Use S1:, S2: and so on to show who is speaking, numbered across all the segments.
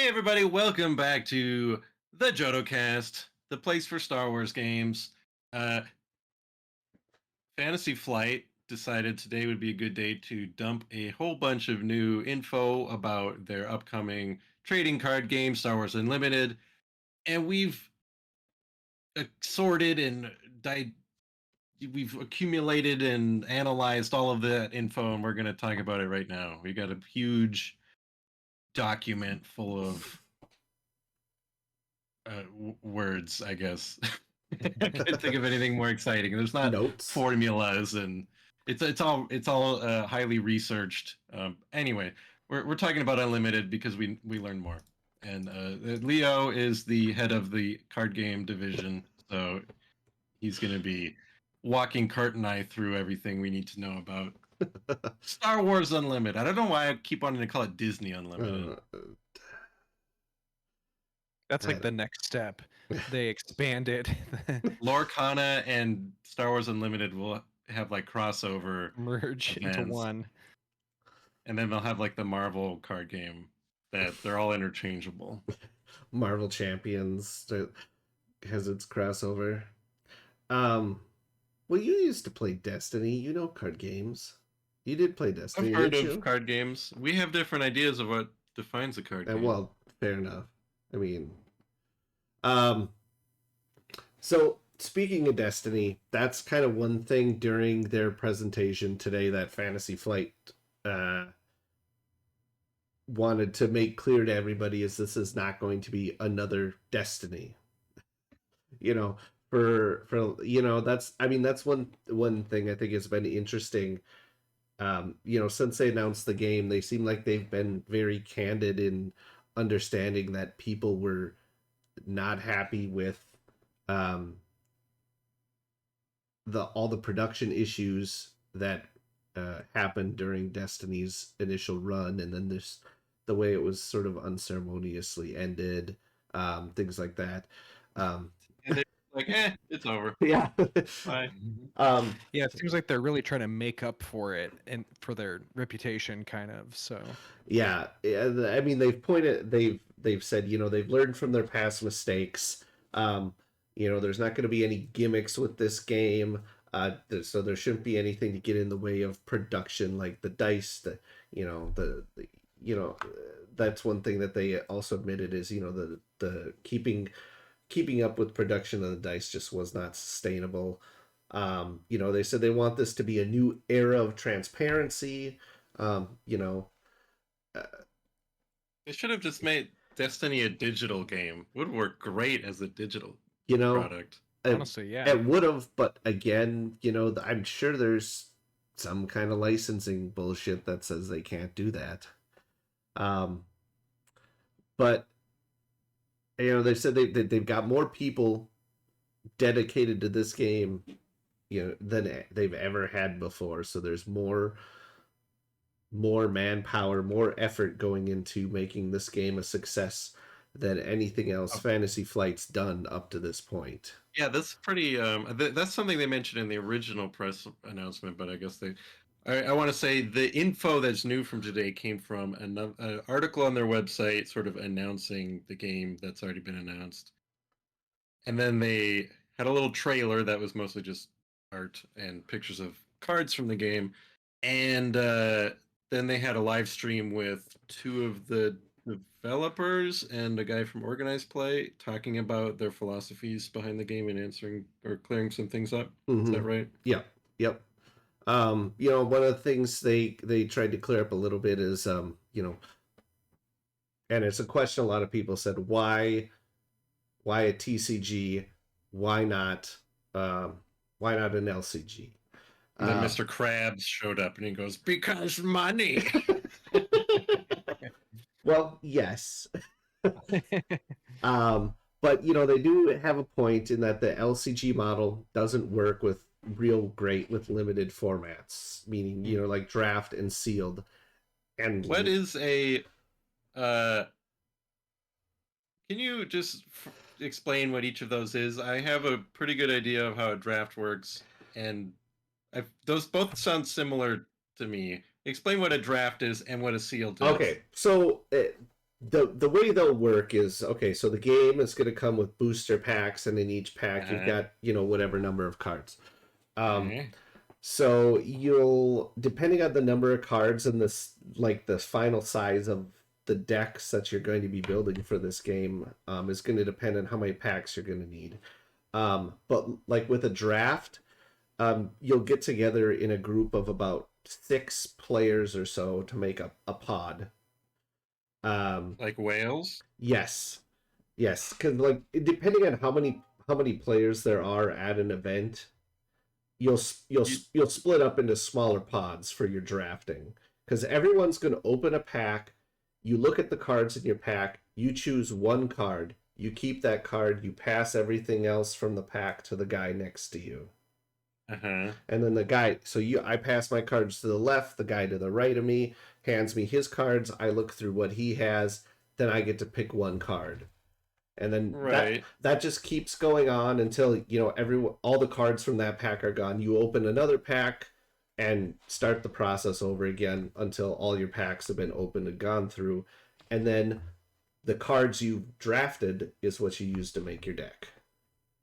S1: Hey everybody, welcome back to the Jodo Cast, the place for Star Wars games. Uh, Fantasy Flight decided today would be a good day to dump a whole bunch of new info about their upcoming trading card game, Star Wars Unlimited, and we've sorted and we've accumulated and analyzed all of that info, and we're going to talk about it right now. We got a huge document full of words, I guess. I can't think of anything more exciting. There's not
S2: Notes.
S1: formulas, and it's all highly researched. Anyway, we're talking about Unlimited because we learn more. And Leo is the head of the card game division, so he's going to be walking Kurt and I through everything we need to know about Star Wars Unlimited. I don't know why I keep wanting to call it Disney Unlimited.
S3: That's like the next step. They expand it.
S1: Lorcana and Star Wars Unlimited will have like crossover
S3: Merge into
S1: events,
S3: one.
S1: and then they'll have like the Marvel card game that they're all interchangeable.
S2: Marvel Champions has its crossover. Well, you used to play Destiny. You know card games. You did play Destiny.
S1: I've heard
S2: didn't
S1: of
S2: you?
S1: card games. We have different ideas of what defines a card game.
S2: Well, fair enough. I mean, so speaking of Destiny, that's kind of one thing during their presentation today that Fantasy Flight wanted to make clear to everybody is this is not going to be another Destiny. You know, for that's one thing I think has been interesting. Since they announced the game, they seem like they've been very candid in understanding that people were not happy with all the production issues that happened during Destiny's initial run, and then the way it was sort of unceremoniously ended, things like that.
S1: And they're like, it's over.
S2: Yeah.
S1: Bye.
S3: Yeah, it seems like they're really trying to make up for it and for their reputation, kind of. So
S2: yeah, I mean, they've said, they've learned from their past mistakes. There's not going to be any gimmicks with this game. So there shouldn't be anything to get in the way of production, like the dice. That's one thing that they also admitted is, the keeping up with production of the dice just was not sustainable. They said they want this to be a new era of transparency.
S1: They should have just made Destiny a digital game. Would work great as a digital product.
S3: honestly, yeah,
S2: it would have, but again, I'm sure there's some kind of licensing bullshit that says they can't do that. But they said they've got more people dedicated to this game, than they've ever had before. So there's more manpower, more effort going into making this game a success than anything else Fantasy Flight's done up to this point.
S1: Yeah, that's pretty. That's something they mentioned in the original press announcement, but I guess I want to say the info that's new from today came from an article on their website, sort of announcing the game that's already been announced, and then they had a little trailer that was mostly just art and pictures of cards from the game, and then they had a live stream with two of the developers and a guy from Organized Play talking about their philosophies behind the game and answering or clearing some things up.
S2: Mm-hmm.
S1: Is that right?
S2: Yep. One of the things they tried to clear up a little bit is, and it's a question a lot of people said, why a TCG? Why not an LCG?
S1: And then Mr. Krabs showed up and he goes, because money.
S2: Well, yes. But they do have a point in that the LCG model doesn't work with real great with limited formats, meaning like draft and sealed. And
S1: what is a can you just explain what each of those is? I have a pretty good idea of how a draft works, and those both sound similar to me. Explain what a draft is and what a sealed is.
S2: Okay, so the way they'll work is, okay, so the game is going to come with booster packs, and in each pack you've
S1: Uh-huh.
S2: got, whatever number of cards. Um,
S1: Okay.
S2: so you'll, depending on the number of cards and this, like the final size of the decks that you're going to be building for this game, is going to depend on how many packs you're going to need. But like with a draft, you'll get together in a group of about 6 players or so to make a pod. Um,
S1: Like whales?
S2: yes, yes, because like depending on how many players there are at an event, you'll you'll
S1: You,
S2: you'll split up into smaller pods for your drafting, because everyone's going to open a pack. You look at the cards in your pack, you choose one card, you keep that card, you pass everything else from the pack to the guy next to you.
S1: uh-huh.
S2: And then the guy, so I pass my cards to the left, the guy to the right of me hands me his cards, I look through what he has, then I get to pick one card. And then that
S1: Right.
S2: that just keeps going on until, all the cards from that pack are gone. You open another pack and start the process over again until all your packs have been opened and gone through. And then the cards you've drafted is what you use to make your deck.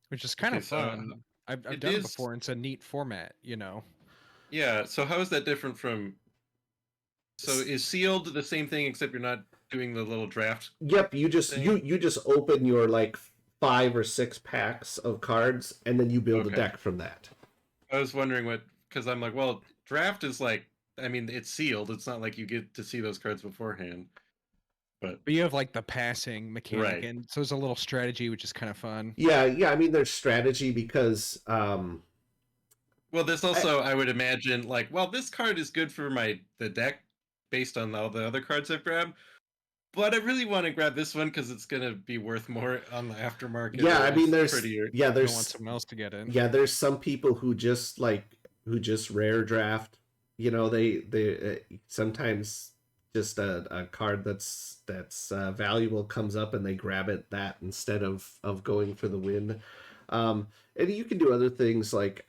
S3: which is kind
S1: Okay,
S3: of
S1: so
S3: fun. I've
S1: it
S3: done it
S1: is,
S3: before. And it's a neat format, you know.
S1: yeah. So how is that different from, so is sealed the same thing except you're not doing the little draft
S2: Yep, you just
S1: thing?
S2: you just open your like 5 or 6 packs of cards, and then you build a
S1: Okay.
S2: deck from that.
S1: I was wondering what, because I'm like, well, draft is like, I mean, it's sealed. It's not like you get to see those cards beforehand. But
S3: But you have like the passing mechanic,
S1: right.
S3: and so there's a little strategy, which is kind of fun.
S2: Yeah, yeah. I mean, there's strategy because
S1: Well, there's
S2: I,
S1: also, I would imagine, like, well, this card is good for the deck based on all the other cards I've grabbed, but I really want to grab this one because it's gonna be worth more on the aftermarket,
S2: yeah.
S1: or
S2: I mean,
S1: it's
S2: there's
S1: prettier.
S2: yeah,
S3: You don't want
S2: there's
S3: someone else to get it.
S2: yeah, there's some people who just rare draft. They sometimes just a card that's valuable comes up and they grab it that instead of going for the win. And you can do other things like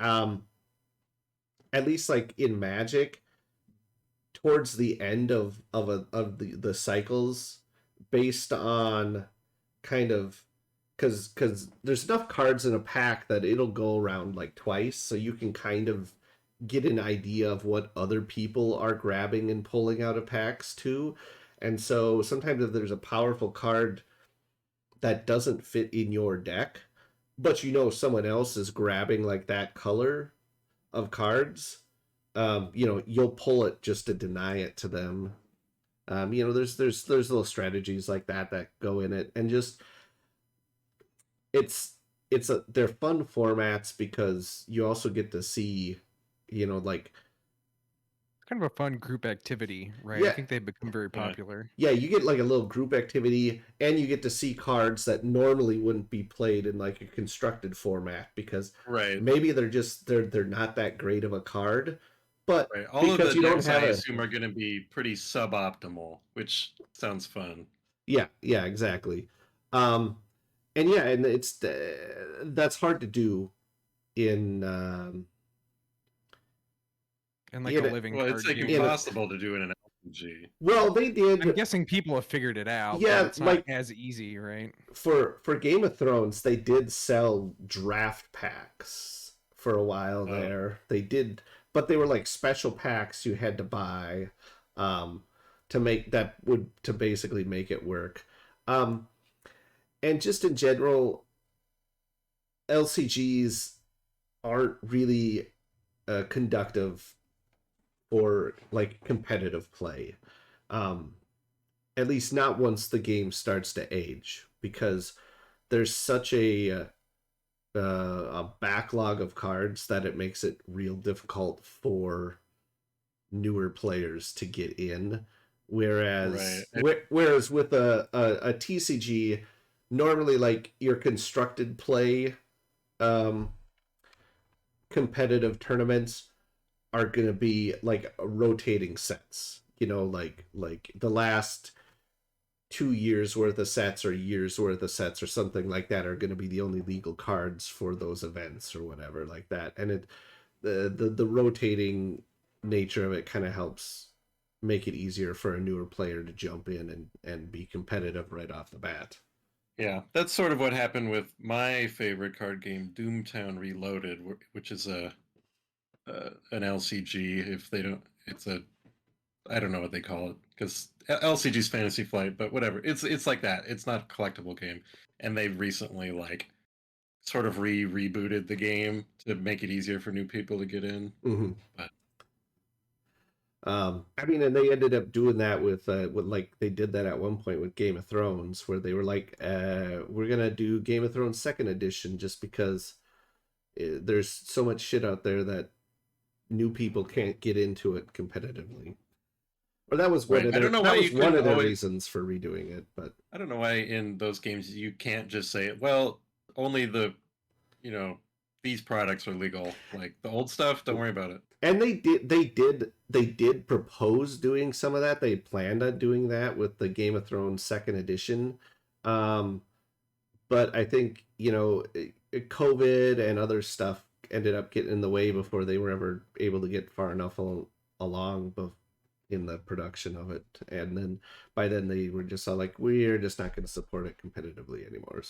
S2: at least like in Magic, towards the end of the cycles, based on kind of, because there's enough cards in a pack that it'll go around like twice, so you can kind of get an idea of what other people are grabbing and pulling out of packs too. And so sometimes if there's a powerful card that doesn't fit in your deck, but someone else is grabbing like that color of cards, you'll pull it just to deny it to them. There's little strategies like that go in it, and just they're fun formats because you also get to see, like,
S3: Kind of a fun group activity, right? I
S2: yeah,
S3: think they've become very
S1: Yeah.
S3: popular.
S2: yeah, you get like a little group activity, and you get to see cards that normally wouldn't be played in like a constructed format, because
S1: Right.
S2: maybe they're not that great of a card, but
S1: Right. All of
S2: because
S1: the
S2: you don't
S1: decks, I
S2: have a
S1: assume, are going to be pretty suboptimal, which sounds fun.
S2: yeah, yeah, exactly. um and yeah, and that's hard to do in
S3: And like a
S2: in a,
S3: living
S1: Well, it's
S3: card
S1: like
S2: in a,
S3: game.
S1: impossible to do in an RPG.
S2: well, they
S3: I'm
S2: did.
S3: guessing people have figured it out, but
S2: Yeah,
S3: it's not
S2: like
S3: as easy, right?
S2: for Game of Thrones, they did sell draft packs for a while
S1: Oh,
S2: there. They did, but they were like special packs you had to buy um, to basically make it work. Um, and just in general, LCGs aren't really conductive for like competitive play. Um, at least not once the game starts to age, because there's such a backlog of cards that it makes it real difficult for newer players to get in.
S1: right.
S2: Whereas with a TCG, normally like your constructed play um, competitive tournaments are going to be like rotating sets. Like the last 2 years worth of sets or years worth of sets or something like that are going to be the only legal cards for those events or whatever like that. And the rotating nature of it kind of helps make it easier for a newer player to jump in and be competitive right off the bat.
S1: Yeah, that's sort of what happened with my favorite card game, Doomtown Reloaded, which is a an LCG. If they don't, it's a I don't know what they call it because LCG's Fantasy Flight, but whatever. It's like that. It's not a collectible game, and they recently like sort of rebooted the game to make it easier for new people to get in.
S2: Mm-hmm.
S1: But
S2: I mean, and they ended up doing that with like they did that at one point with Game of Thrones, where they were like, "We're gonna do Game of Thrones second edition just because there's so much shit out there that new people can't get into it competitively." Or that was one
S1: right,
S2: of
S1: I don't
S2: their
S1: know why you
S2: one
S1: couldn't
S2: of their
S1: always.
S2: reasons for redoing it, but
S1: I don't know why in those games you can't just say, well, only the you know these products are legal. Like the old stuff, don't worry about it.
S2: and they did propose doing some of that. They planned on doing that with the Game of Thrones second edition. Um, but I think COVID and other stuff ended up getting in the way before they were ever able to get far enough along in the production of it. And then by then they were just all like, we're just not going to support it competitively anymore.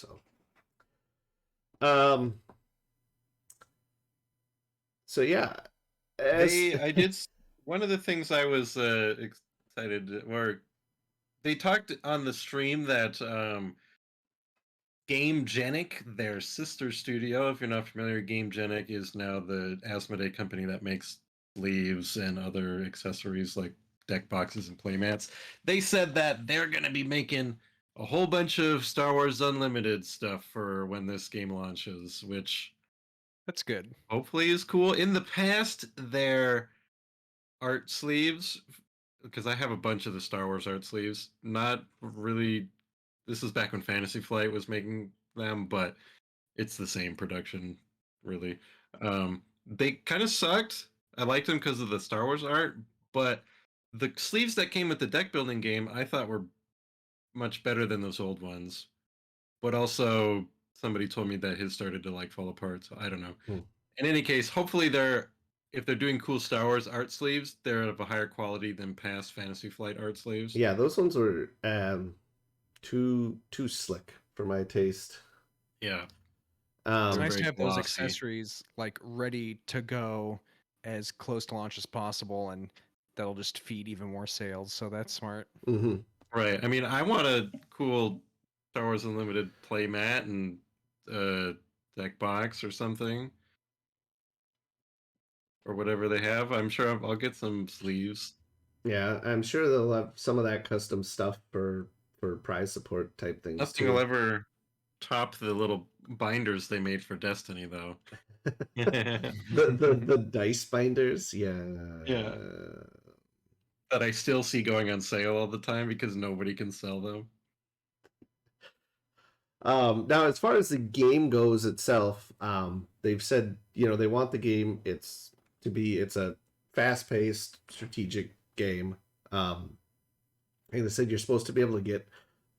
S2: Um, so yeah, as
S1: I did one of the things I was excited or they talked on the stream that GameGenic, their sister studio, if you're not familiar, GameGenic is now the Asmodee company that makes sleeves and other accessories like deck boxes and playmats. They said that they're going to be making a whole bunch of Star Wars Unlimited stuff for when this game launches, which
S3: That's good.
S1: hopefully is cool. In the past, their art sleeves, because I have a bunch of the Star Wars art sleeves, not really. This is back when Fantasy Flight was making them, but it's the same production, really. They kind of sucked. I liked them because of the Star Wars art, but the sleeves that came with the deck building game I thought were much better than those old ones. But also, somebody told me that his started to like fall apart, so I don't know.
S2: Hmm.
S1: In any case, hopefully if they're doing cool Star Wars art sleeves, they're of a higher quality than past Fantasy Flight art sleeves.
S2: yeah, those ones were too slick for my taste.
S1: Yeah,
S3: It's
S1: they're
S2: Um,
S3: nice to
S1: very
S3: have those
S1: glossy.
S3: accessories like ready to go as close to launch as possible, and that'll just feed even more sales. So that's smart.
S2: mhm.
S1: Right. I mean, I want a cool Star Wars Unlimited playmat and uh deck box or something or whatever they have. I'm sure I'll get some sleeves.
S2: Yeah, I'm sure they'll have some of that custom stuff for prize support type things
S1: Nothing will
S2: too.
S1: ever top the little binders they made for Destiny, though.
S2: the, the dice binders, yeah.
S1: Yeah, that I still see going on sale all the time because nobody can sell them.
S2: Now, as far as the game goes itself, they've said they want the game it's a fast-paced strategic game. And they said you're supposed to be able to get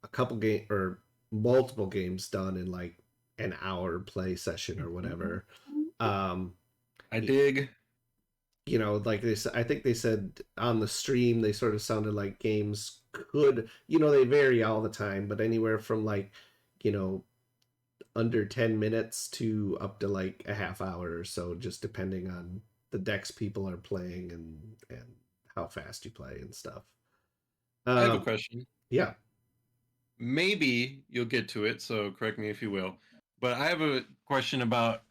S2: a couple game or multiple games done in like an hour play session or whatever. Um,
S1: I dig.
S2: like I think they said on the stream they sort of sounded like games could, they vary all the time, but anywhere from like, you know, under 10 minutes to up to like a half hour or so, just depending on the decks people are playing and how fast you play and stuff.
S1: I have a
S2: Um,
S1: question.
S2: yeah.
S1: Maybe you'll get to it, so correct me if you will. But I have a question about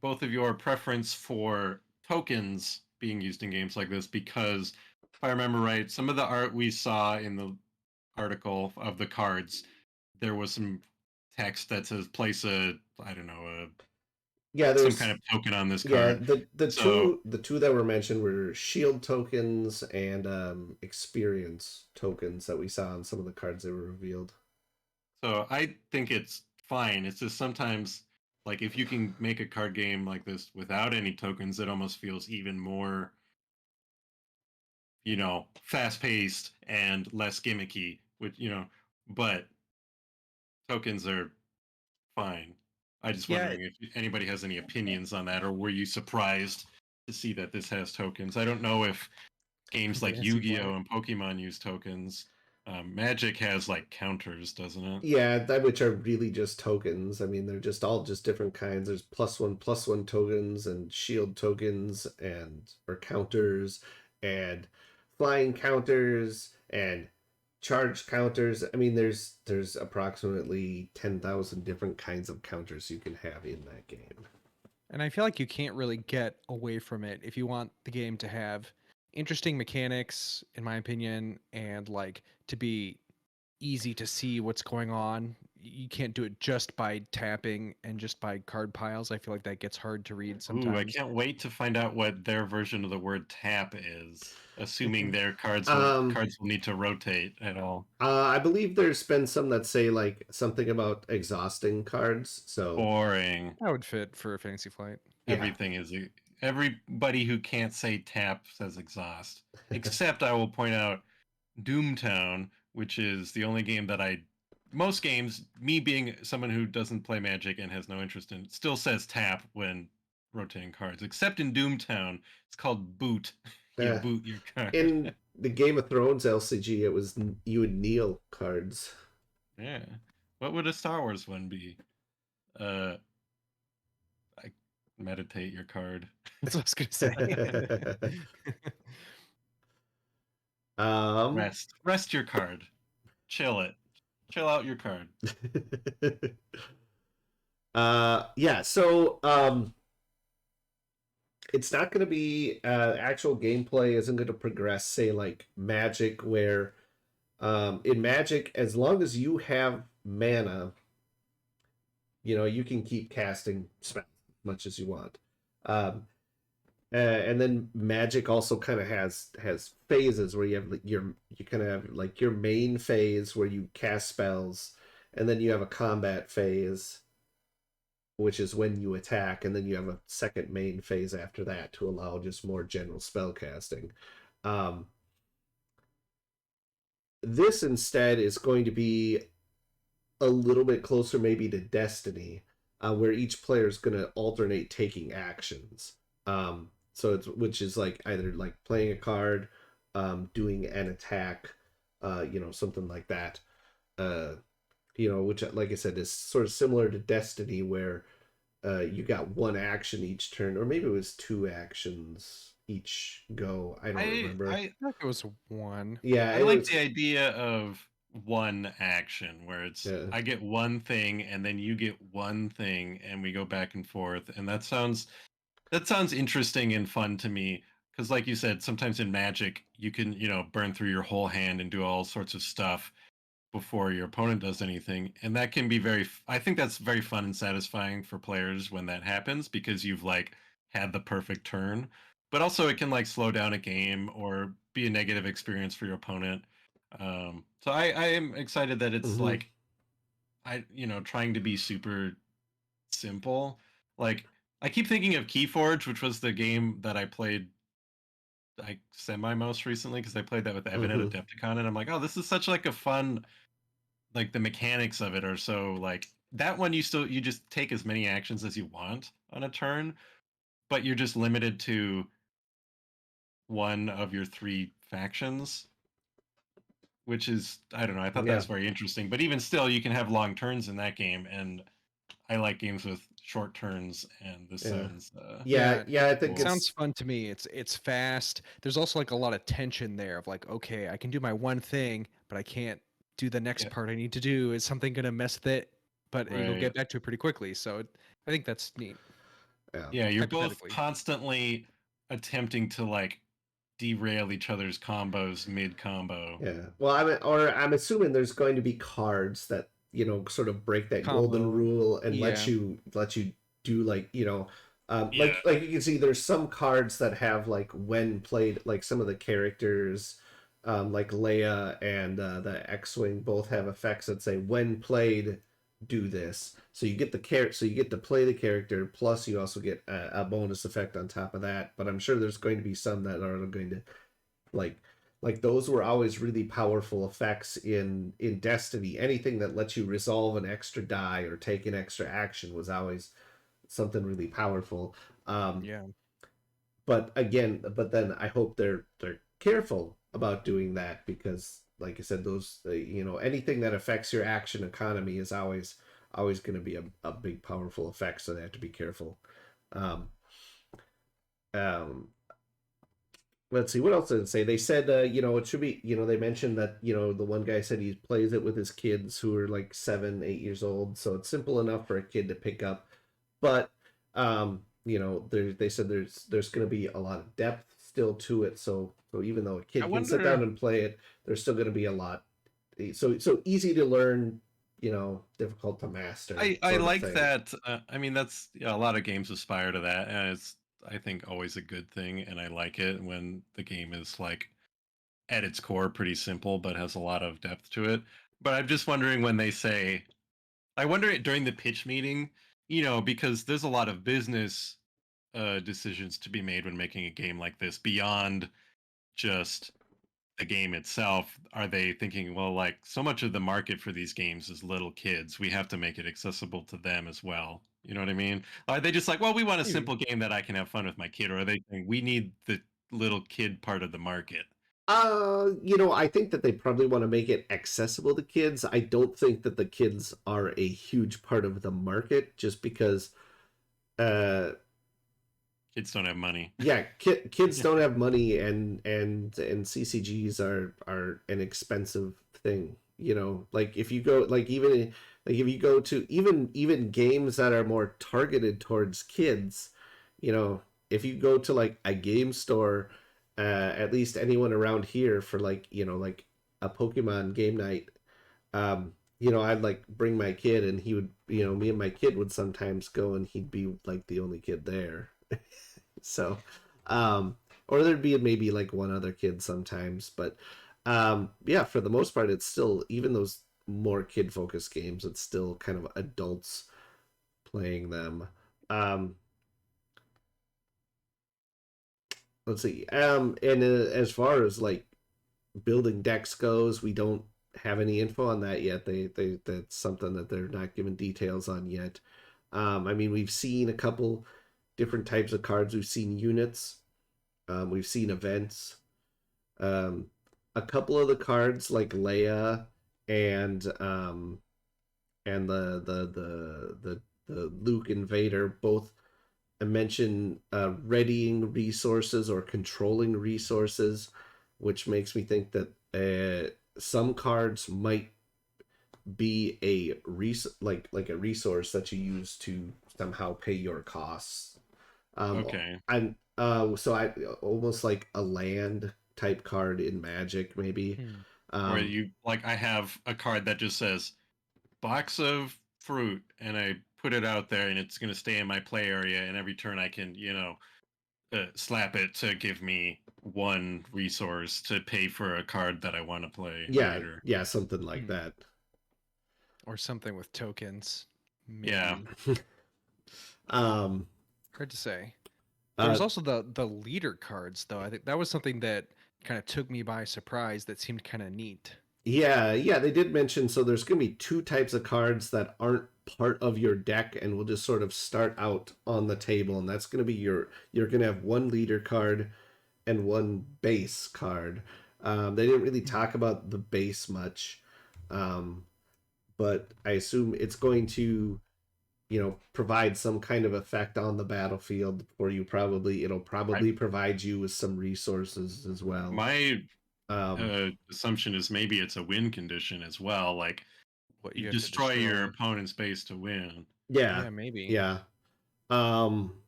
S1: both of your preference for tokens being used in games like this because if I remember right, some of the art we saw in the article of the cards, there was some text that says place a I don't know
S2: Yeah,
S1: some kind
S2: there's
S1: of token on this
S2: yeah,
S1: card.
S2: the
S1: So
S2: two that were mentioned were shield tokens and experience tokens that we saw on some of the cards that were revealed.
S1: I think it's fine. It's just sometimes like if you can make a card game like this without any tokens, it almost feels even more fast paced and less gimmicky, which, but tokens are fine. I just
S3: Yeah,
S1: wondering if anybody has any opinions on that, or were you surprised to see that this has tokens? I don't know if games like
S3: Fantasy
S1: Yu-Gi-Oh
S3: Flight.
S1: and Pokemon use tokens. Magic has like counters, doesn't it?
S2: Yeah, that which are really just tokens. I mean, they're just all just different kinds. There's +1/+1 tokens and shield tokens and or counters and flying counters and charge counters. I mean, there's approximately 10,000 different kinds of counters you can have in that game.
S3: And I feel like you can't really get away from it if you want the game to have interesting mechanics, in my opinion, and like to be easy to see what's going on. You can't do it just by tapping and just by card piles. I feel like that gets hard to read
S1: Ooh, I
S3: sometimes.
S1: can't wait to find out what their version of the word tap is, assuming their
S2: Um,
S1: cards will need to rotate at all.
S2: I believe there's been some that say like something about exhausting cards. So
S1: Boring.
S3: That would fit for a Fantasy Flight.
S2: yeah.
S1: Everything is everybody who can't say tap says exhaust. Except I will point out Doomtown, which is the only game that most games, me being someone who doesn't play Magic and has no interest in, still says tap when rotating cards. Except in Doomtown, it's called boot. You
S2: Uh,
S1: boot your card.
S2: in the Game of Thrones LCG, it was you would kneel cards.
S1: Yeah. What would a Star Wars one be? Uh, I meditate your card.
S3: That's what I was gonna say.
S2: um,
S1: Rest your card. Chill it. Chill out your card.
S2: yeah. So it's not going to be actual gameplay isn't going to progress. Say like Magic, where in Magic, as long as you have mana, you can keep casting spells as much as you want. And then Magic also kind of has phases where you have like you kind of have like your main phase where you cast spells, and then you have a combat phase, which is when you attack, and then you have a second main phase after that to allow just more general spell casting. Um, this instead is going to be a little bit closer maybe to Destiny, where each player is going to alternate taking actions. So it's which is like either like playing a card, doing an attack, something like that. Uh, which like I said is sort of similar to Destiny, where you got one action each turn, or maybe it was two actions each go. I don't remember.
S1: I
S3: I think it was one.
S2: Yeah,
S1: I
S2: it
S1: like
S2: was.
S1: the idea of one action where it's
S2: Yeah.
S1: I get one thing and then you get one thing and we go back and forth, and that sounds interesting and fun to me, because like you said, sometimes in Magic you can, burn through your whole hand and do all sorts of stuff before your opponent does anything, and that can be I think that's very fun and satisfying for players when that happens, because you've like had the perfect turn. But also it can like slow down a game or be a negative experience for your opponent. So I am excited that it's
S2: Mm-hmm.
S1: like trying to be super simple. Like, I keep thinking of Keyforge, which was the game that I played like semi most recently, because I played that with Evan at
S2: Mm-hmm.
S1: Adepticon, and I'm like, oh, this is such like a fun, like the mechanics of it are so like that one. You just take as many actions as you want on a turn, but you're just limited to one of your three factions, which is, I don't know, I thought that
S2: Yeah.
S1: was very interesting. But even still, you can have long turns in that game, and I like games with short turns, and this
S2: Yeah.
S1: sounds
S2: Yeah.
S3: Yeah,
S2: Yeah. I think
S3: it
S1: cool.
S3: sounds
S2: it's.
S3: fun to me. It's fast. There's also like a lot of tension there of like, okay, I can do my one thing, but I can't do the next
S1: Yeah,
S3: part I need to do. Is something gonna mess with it? But you'll
S1: right.
S3: get back to it pretty quickly. So I think that's neat.
S2: Yeah.
S1: Yeah, you're both
S3: Hypothetically,
S1: constantly attempting to like derail each other's combos mid combo.
S2: Yeah. Well, I'm assuming there's going to be cards that sort of break that golden
S3: combo.
S2: rule and let
S3: Yeah,
S2: you do like
S1: Yeah,
S2: like you can see there's some cards that have like when played like some of the characters, like Leia and the X-wing both have effects that say when played do this. So you get the so you get to play the character, plus you also get a bonus effect on top of that. But I'm sure there's going to be some that are going to like those were always really powerful effects in Destiny. Anything that lets you resolve an extra die or take an extra action was always something really powerful. um
S3: yeah.
S2: but again, but then I hope they're careful about doing that because, like I said, those anything that affects your action economy is always going to be a big powerful effect. So they have to be careful. Um, um, let's see what else did it say. They said it should be they mentioned that the one guy said he plays it with his kids who are like 7, 8 years old, so it's simple enough for a kid to pick up. But they said there's going to be a lot of depth still to it, so even though a
S1: I
S2: kid can sit down
S1: wonder.
S2: and play it, there's still going to be a lot. So easy to learn, difficult to master
S1: I
S2: sort of
S1: like
S2: thing.
S1: that. I mean, that's a lot of games aspire to that, and it's I think always a good thing. And I like it when the game is like at its core pretty simple, but has a lot of depth to it. But I'm just wondering when they say, I wonder during the pitch meeting, because there's a lot of business decisions to be made when making a game like this beyond just the game itself. Are they thinking, well, like so much of the market for these games is little kids, we have to make it accessible to them as well? You know what I mean? Are they just like, well, we want a
S3: Maybe.
S1: simple game that I can have fun with my kid? Or are they saying we need the little kid part of the market?
S2: I think that they probably want to make it accessible to kids. I don't think that the kids are a huge part of the market just because uh
S1: Kids don't have money.
S2: yeah, kids don't have money, and CCGs are an expensive thing. Like if you go like if you go to even games that are more targeted towards kids, you know, if you go to like a game store, at least anyone around here for like like a Pokemon game night, I'd like bring my kid and he would me and my kid would sometimes go and he'd be like the only kid there. So, or there'd be maybe like one other kid sometimes, but yeah, for the most part, it's still even those more kid focused games. It's still kind of adults playing them. Um, let's see. And as far as like building decks goes, we don't have any info on that yet. They that's something that they're not giving details on yet. I mean, we've seen a couple different types of cards. We've seen units. We've seen events. Um, a couple of the cards like Leia and the Luke Invader both mention readying resources or controlling resources, which makes me think that some cards might be a like a resource that you use to somehow pay your costs.
S1: Okay.
S2: And so I almost like a land type card in Magic, maybe.
S3: Hmm.
S1: Where
S2: Um,
S1: you like, I have a card that just says box of fruit, and I put it out there, and it's going to stay in my play area, and every turn I can, slap it to give me one resource to pay for a card that I want to play
S2: yeah,
S1: later.
S2: yeah, something like
S3: Hmm.
S2: that.
S3: Or something with tokens.
S1: Yeah.
S3: Maybe.
S2: um,
S3: Hard to say. There was
S2: uh,
S3: also the leader cards, though. I think that was something that kind of took me by surprise. That seemed kind of neat.
S2: yeah, they did mention so there's going to be two types of cards that aren't part of your deck and will just sort of start out on the table, and that's going to be you're going to have one leader card and one base card. They didn't really
S3: Hmm.
S2: talk about the base much, um, but I assume it's going to provide some kind of effect on the battlefield for you. It'll
S1: I
S2: probably provide you with some resources as well.
S1: My
S2: Um,
S1: assumption is maybe it's a win condition as well. Like
S3: What
S1: you
S3: you have to
S1: destroy your
S3: destroy.
S1: opponent's base to win.
S2: yeah,
S3: Yeah, maybe.
S2: yeah.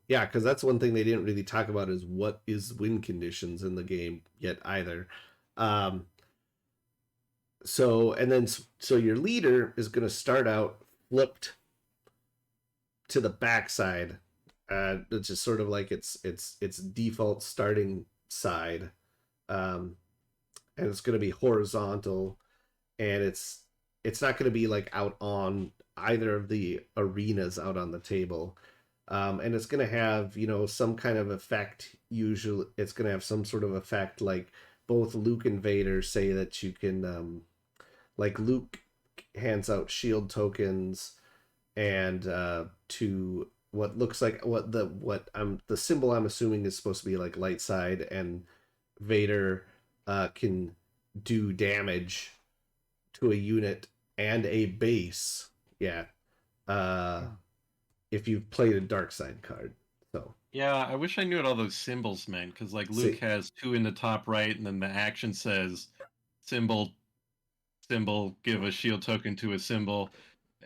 S2: Yeah, because that's one thing they didn't really talk about is what is win conditions in the game yet either. Um, so and then so your leader is going to start out flipped to the backside, which is sort of like its default starting side, um, and it's going to be horizontal, and it's not going to be like out on either of the arenas out on the table. And it's going to have some kind of effect. Usually it's going to have some sort of effect, like both Luke and Vader say that you can like Luke hands out shield tokens, and to what looks like what I'm the symbol I'm assuming is supposed to be like light side, and Vader can do damage to a unit and a base. Yeah. Uh, if you've played a dark side card. So
S1: Yeah, I wish I knew what all those symbols meant, because like Luke
S2: see,
S1: has 2 in the top right, and then the action says symbol, symbol, give a shield token to a symbol,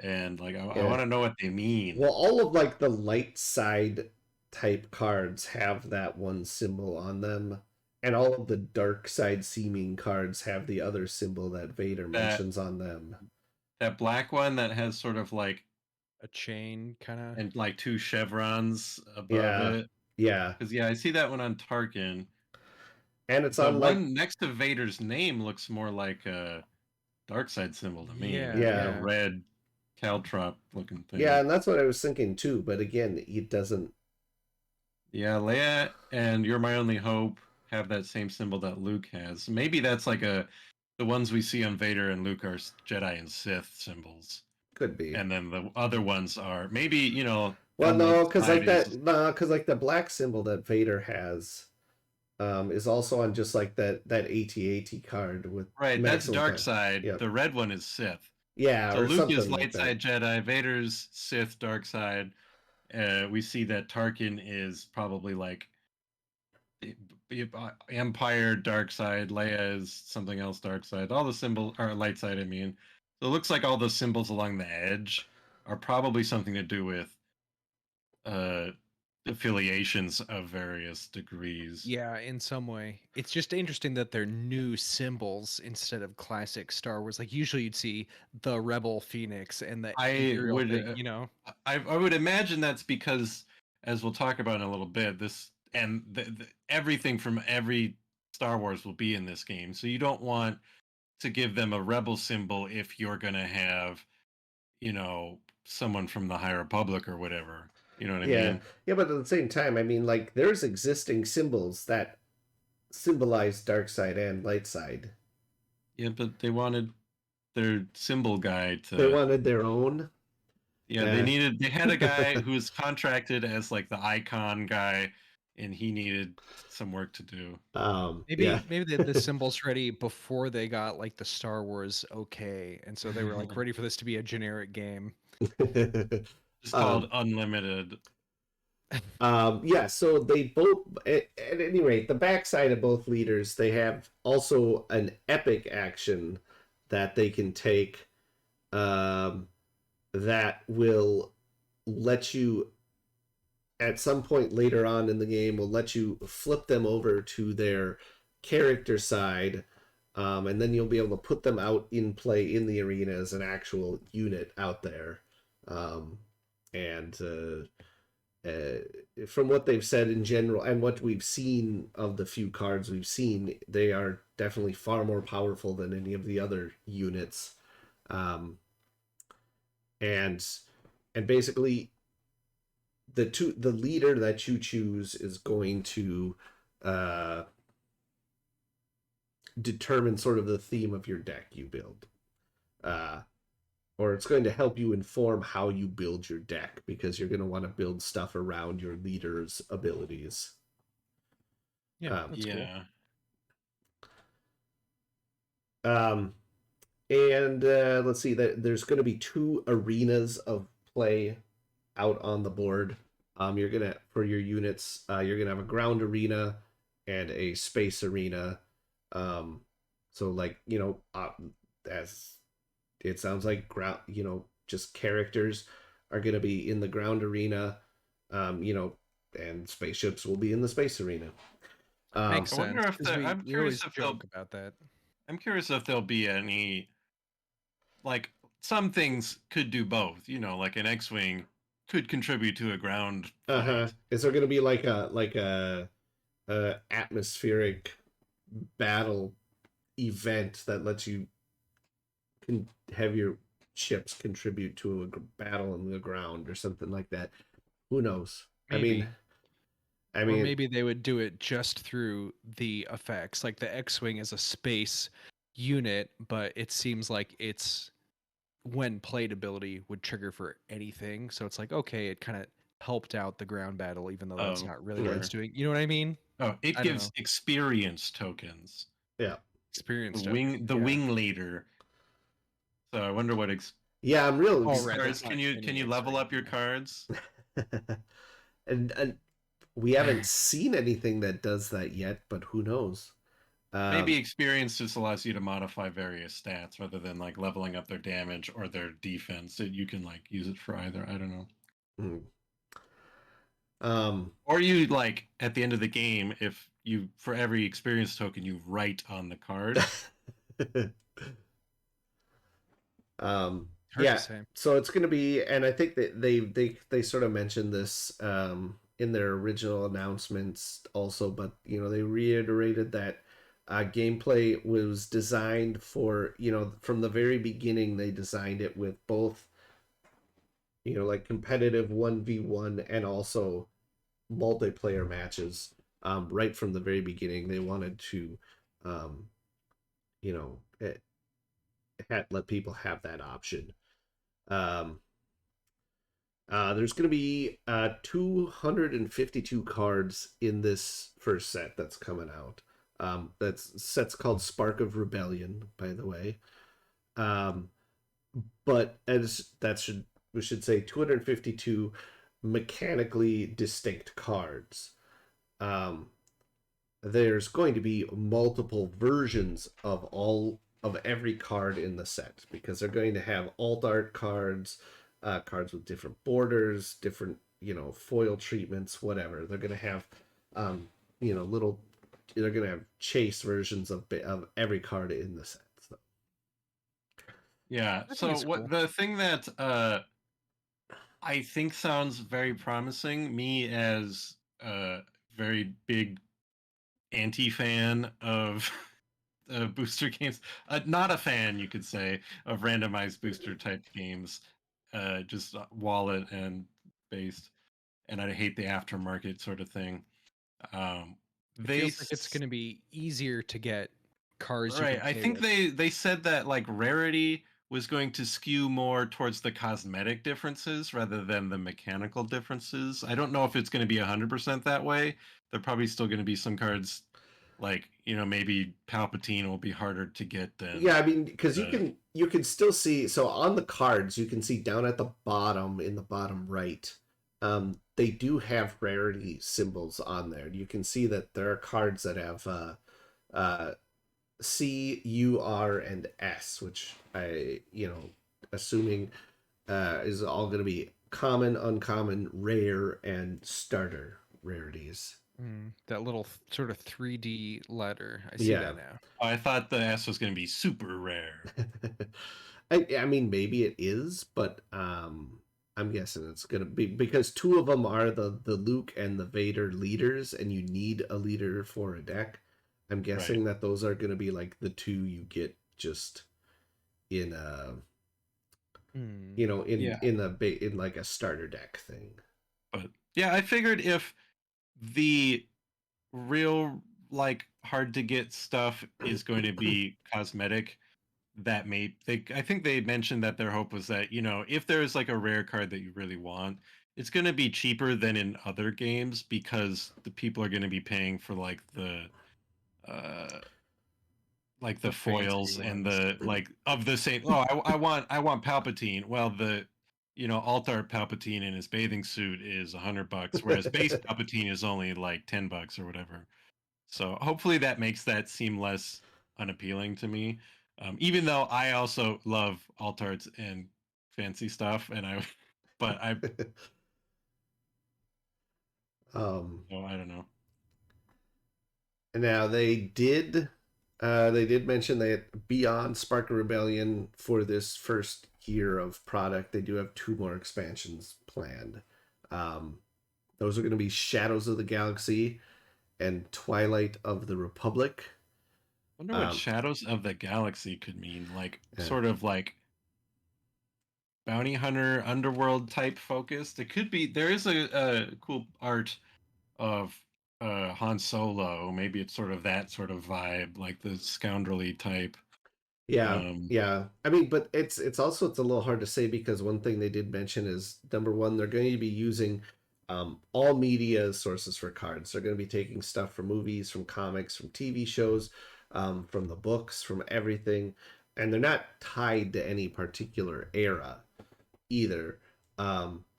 S1: and like I
S2: yeah.
S1: want to know what they
S2: Well,
S1: mean.
S2: all of like the light side type cards have that one symbol on them, and all of the dark side seeming cards have the other symbol that Vader
S1: That
S2: mentions on them.
S1: that black one that has sort of like
S3: A chain kind of.
S1: and like 2 chevrons above
S2: Yeah,
S1: it.
S2: yeah,
S1: Because yeah, I see that one on Tarkin.
S2: and it's
S1: The
S2: on like
S1: one next to Vader's name looks more like a dark side symbol to me,
S3: Yeah,
S1: like a
S2: yeah,
S3: yeah.
S1: red caltrop looking
S2: yeah,
S1: thing.
S2: and that's what I was thinking too. But again, it doesn't.
S1: Yeah, Leia and You're My Only Hope have that same symbol that Luke has. Maybe that's like the ones we see on Vader and Luke are Jedi and Sith symbols.
S2: Could be.
S1: And then the other ones are maybe,
S2: Well,
S1: on the
S2: no, because
S1: side
S2: like
S1: is
S2: that, no, because like the black symbol that Vader has, is also on just like that AT-AT card with
S1: right, that's
S2: maximum
S1: dark
S2: time.
S1: side.
S2: Yep.
S1: The red one is Sith.
S2: Yeah,
S1: So
S2: or
S1: Luke is
S2: something like
S1: light
S2: that.
S1: side Jedi, Vader's Sith dark side. We see that Tarkin is probably like Empire dark side, Leia is something else dark side. All the symbols are light side, I mean. So it looks like all the symbols along the edge are probably something to do with uh affiliations of various degrees.
S3: Yeah, in some way. It's just interesting that they're new symbols instead of classic Star Wars. Like usually you'd see the Rebel Phoenix and the
S1: I
S3: Imperial
S1: would
S3: thing, you know?
S1: I would imagine that's because, as we'll talk about in a little bit, this and everything from every Star Wars will be in this game. So you don't want to give them a rebel symbol if you're going to have, someone from the High Republic or whatever. You know what I
S2: Yeah,
S1: mean?
S2: yeah, but at the same time, I mean, like there's existing symbols that symbolize dark side and light side.
S1: Yeah, but they wanted their symbol guy
S2: They
S1: to.
S2: wanted their own.
S1: Yeah,
S2: Eh.
S1: they had a guy who was contracted as like the icon guy, and he needed some work to do.
S2: Yeah.
S3: Maybe the symbol's ready before they got like the Star Wars okay, and so they were like ready for this to be a generic game.
S1: It's called
S2: um,
S1: Unlimited.
S2: yeah, so they both, at any rate, the backside of both leaders, they have also an epic action that they can take, um, that will let you, at some point later on in the game, will let you flip them over to their character side, and then you'll be able to put them out in play in the arena as an actual unit out there. Um, and from what they've said in general and what we've seen of the few cards we've seen, they are definitely far more powerful than any of the other units. Um, and basically the leader that you choose is going to uh, determine sort of the theme of your deck you build. Uh, or it's going to help you inform how you build your deck because you're going to want to build stuff around your leader's abilities.
S3: Yeah,
S2: Um,
S3: that's cool.
S1: Yeah.
S2: um, and let's see that there's going to be 2 arenas of play out on the board. You're gonna for your units, you're gonna have a ground arena and a space arena. So like as it sounds like ground, just characters are gonna be in the ground arena, and spaceships will be in the space arena.
S3: Makes
S1: I
S2: Um,
S1: wonder
S3: sense
S1: if
S3: because
S1: I'm
S3: we
S1: curious
S3: always
S1: if
S3: joke about that.
S1: there'll be any, like, some things could do both, like an X-wing could contribute to a ground
S2: uh-huh.
S1: fight.
S2: Is there gonna be like a atmospheric battle event that lets you can have your ships contribute to a battle on the ground or something like that? Who knows? I mean,
S3: Maybe.
S2: I
S3: Or
S2: mean,
S3: maybe they would do it just through the effects. Like the X-Wing is a space unit, but it seems like it's when played ability would trigger for anything. So it's like, okay, it kind of helped out the ground battle, even though that's
S1: Oh,
S3: not really what
S2: yeah,
S3: it's doing. You know what I mean?
S1: oh, it
S3: I don't
S1: gives
S3: know.
S1: experience tokens.
S2: Yeah.
S3: experience
S1: The
S3: token.
S1: the
S3: Yeah.
S1: wing leader. So I wonder what
S2: Yeah, I'm real.
S3: Oh, right.
S1: cards
S3: That's not
S1: can you
S3: any
S1: level
S3: extra
S1: up your
S3: game,
S1: cards?
S2: And we haven't seen anything that does that yet, but who knows?
S1: Maybe experience just allows you to modify various stats rather than like leveling up their damage or their defense. So you can like use it for either. I don't know.
S2: hmm. Um,
S1: Or you like at the end of the game, if you for every experience token you write on the card.
S3: hard to
S2: yeah.
S3: say.
S2: So it's going to be, and I think that they sort of mentioned this in their original announcements also, but they reiterated that gameplay was designed for from the very beginning they designed it with both like competitive 1v1 and also multiplayer matches. Right from the very beginning they wanted to um, you know let people have that option. um, there's going to be 252 cards in this first set that's coming out. That's set's called Spark of Rebellion, by the way. Um, but as that should we should say 252 mechanically distinct cards. Um, there's going to be multiple versions of every card in the set because they're going to have alt art cards, cards with different borders, different foil treatments, whatever. They're going to have little. They're going to have chase versions of every card in the set. So.
S1: Yeah.
S3: I think
S1: So
S3: it's
S1: what
S3: cool.
S1: the thing that I think sounds very promising, me as a very big anti-fan of booster games, not a fan, you could say, of randomized booster type games, just wallet and based, and I hate the aftermarket sort of thing. Um,
S3: It
S1: they
S3: feels like it's going to be easier to get cards you
S1: Right.
S3: can
S1: I
S3: play
S1: think
S3: with.
S1: they said that like rarity was going to skew more towards the cosmetic differences rather than the mechanical differences. I don't know if it's going to be 100% that way. There probably still going to be some cards like, maybe Palpatine will be harder to get than
S2: Yeah, I mean, because
S1: the
S2: you can still see, so on the cards you can see down at the bottom in the bottom right, they do have rarity symbols on there. You can see that there are cards that have uh, C, U, R, and S, which I assuming is all going to be common, uncommon, rare, and starter rarities.
S3: That little sort of 3D letter. I see
S2: Yeah.
S3: that now.
S1: Oh, I thought the S was going to be super rare.
S2: I mean, maybe it is, but I'm guessing it's gonna be because two of them are the Luke and the Vader leaders, and you need a leader for a deck. I'm
S1: Right.
S2: guessing that those are gonna be like the two you get just in a
S3: Yeah.
S2: in like a starter deck thing.
S1: But yeah, I figured if the real like hard to get stuff is going to be cosmetic, that may they I think they mentioned that their hope was that, if there's like a rare card that you really want, it's going to be cheaper than in other games because the people are going to be paying for uh like the
S3: The fancy
S1: foils and
S3: ones.
S1: the like of the same. Oh, I want Palpatine. Well, the alt art Palpatine in his bathing suit is $100, whereas base Palpatine is only like $10 or whatever. So hopefully that makes that seem less unappealing to me. Even though I also love alt arts and fancy stuff, but
S2: um,
S1: oh, I don't know.
S2: Now they did mention that beyond Spark of Rebellion for this first year of product, they do have two more expansions planned. Um, those are going to be Shadows of the Galaxy and Twilight of the Republic.
S1: Wonder what
S2: Um,
S1: Shadows of the Galaxy could mean. Like
S2: yeah,
S1: sort of like bounty hunter underworld type focused. It could be. There is a cool art of Han Solo. Maybe it's sort of that sort of vibe, like the scoundrelly type.
S2: yeah,
S1: Um,
S2: yeah. I mean, but it's a little hard to say because one thing they did mention is number one, they're going to be using all media sources for cards. They're going to be taking stuff from movies, from comics, from TV shows. from the books, from everything, and they're not tied to any particular era either.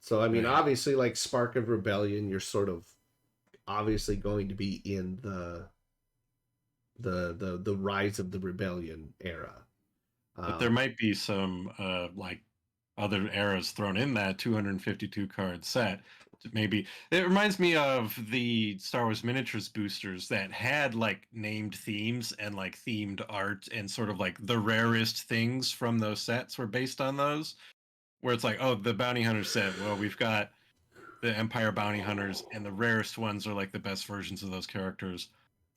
S2: So I mean,
S1: Right.
S2: obviously, like Spark of Rebellion, you're sort of obviously going to be in the Rise of the Rebellion era.
S1: But there
S2: Um,
S1: might be some like other eras thrown in that 252 card set. Maybe it reminds me of the Star Wars miniatures boosters that had like named themes and like themed art, and sort of like the rarest things from those sets were based on those. Where it's like, oh, the bounty hunter set. Well, we've got the Empire bounty hunters, and the rarest ones are like the best versions of those characters.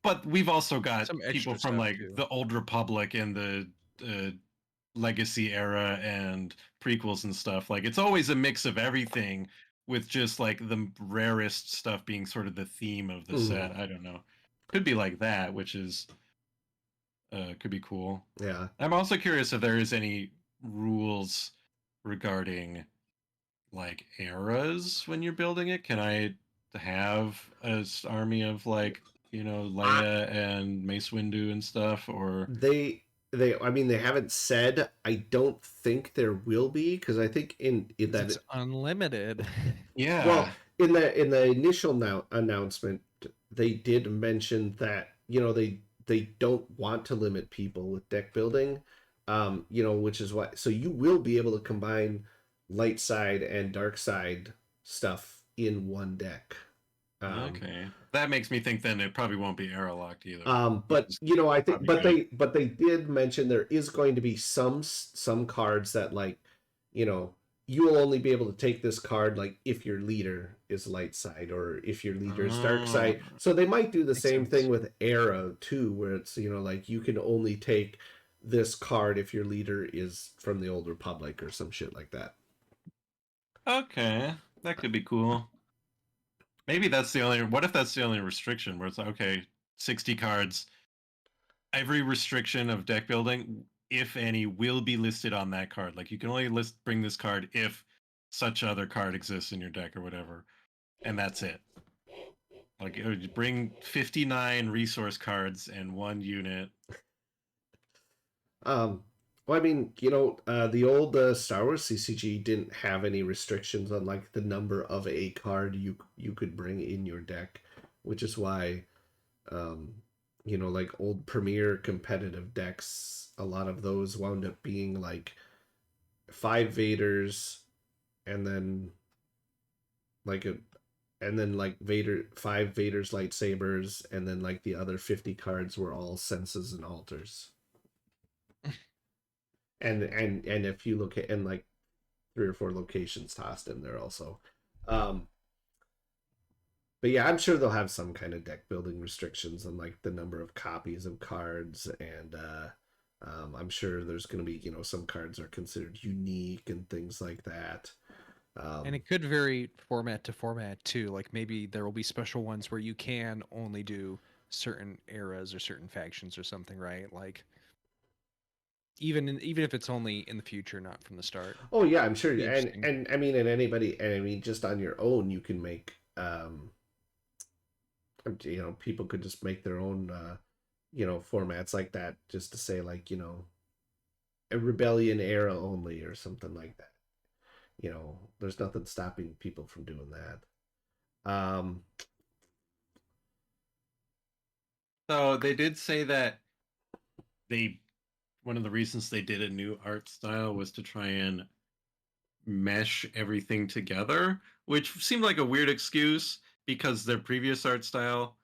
S1: But we've also got
S3: Some
S1: people
S3: extra
S1: from
S3: stuff
S1: like
S3: too.
S1: the Old Republic and the Legacy era and prequels and stuff. Like it's always a mix of everything, with just like the rarest stuff being sort of the theme of the
S2: mhm,
S1: set. I don't know. Could be like that, which is could be cool.
S2: yeah,
S1: I'm also curious if there is any rules regarding like eras when you're building it. Can I have an army of like,
S2: I,
S1: Leia and Mace Windu and stuff, or
S2: they I mean they haven't said. I don't think there will be because I think in
S3: 'Cause it's
S2: that
S3: unlimited.
S2: well
S1: yeah.
S2: in the initial announcement they did mention that they don't want to limit people with deck building, which is why so you will be able to combine light side and dark side stuff in one deck. um,
S1: Okay. That makes me think then it probably won't be arrow locked either, which
S2: but
S1: is
S2: I think,
S1: probably good.
S2: but they did mention there is going to be some cards that like, you know, you will only be able to take this card like if your leader is light side or if your leader is dark
S1: Oh,
S2: side. So they might do the
S3: Makes
S2: same thing
S3: sense.
S2: with arrow too, where it's like you can only take this card if your leader is from the old republic or some shit like that.
S1: okay. That could be cool. Maybe that's the only. What if that's the only restriction where it's like, okay, 60 cards. Every restriction of deck building, if any, will be listed on that card. Like you can only bring this card if such other card exists in your deck or whatever, and that's it. Like you bring 59 resource cards and one unit.
S2: Um, well, I mean, the old Star Wars CCG didn't have any restrictions on like the number of a card you could bring in your deck, which is why, um, like old Premier competitive decks, a lot of those wound up being like 5 Vaders, and then like a, and then like 5 Vaders lightsabers, and then like the other 50 cards were all senses and altars. And if you look at and like 3 or 4 locations tossed in there also. Um, but yeah, I'm sure they'll have some kind of deck building restrictions on like the number of copies of cards, and I'm sure there's going to be some cards are considered unique and things like that.
S3: And
S2: Um,
S3: it could vary format to format too. Like maybe there will be special ones where you can only do certain eras or certain factions or something, right? Like even if it's only in the future, not from the start.
S2: oh yeah, I'm sure,
S3: Be
S2: and
S3: interesting.
S2: and I mean, and anybody, and I mean, just on your own, you can make people could just make their own formats like that just to say like a rebellion era only or something like that. There's nothing stopping people from doing that.
S1: So they did say that they one of the reasons they did a new art style was to try and mesh everything together, which seemed like a weird excuse because their previous art style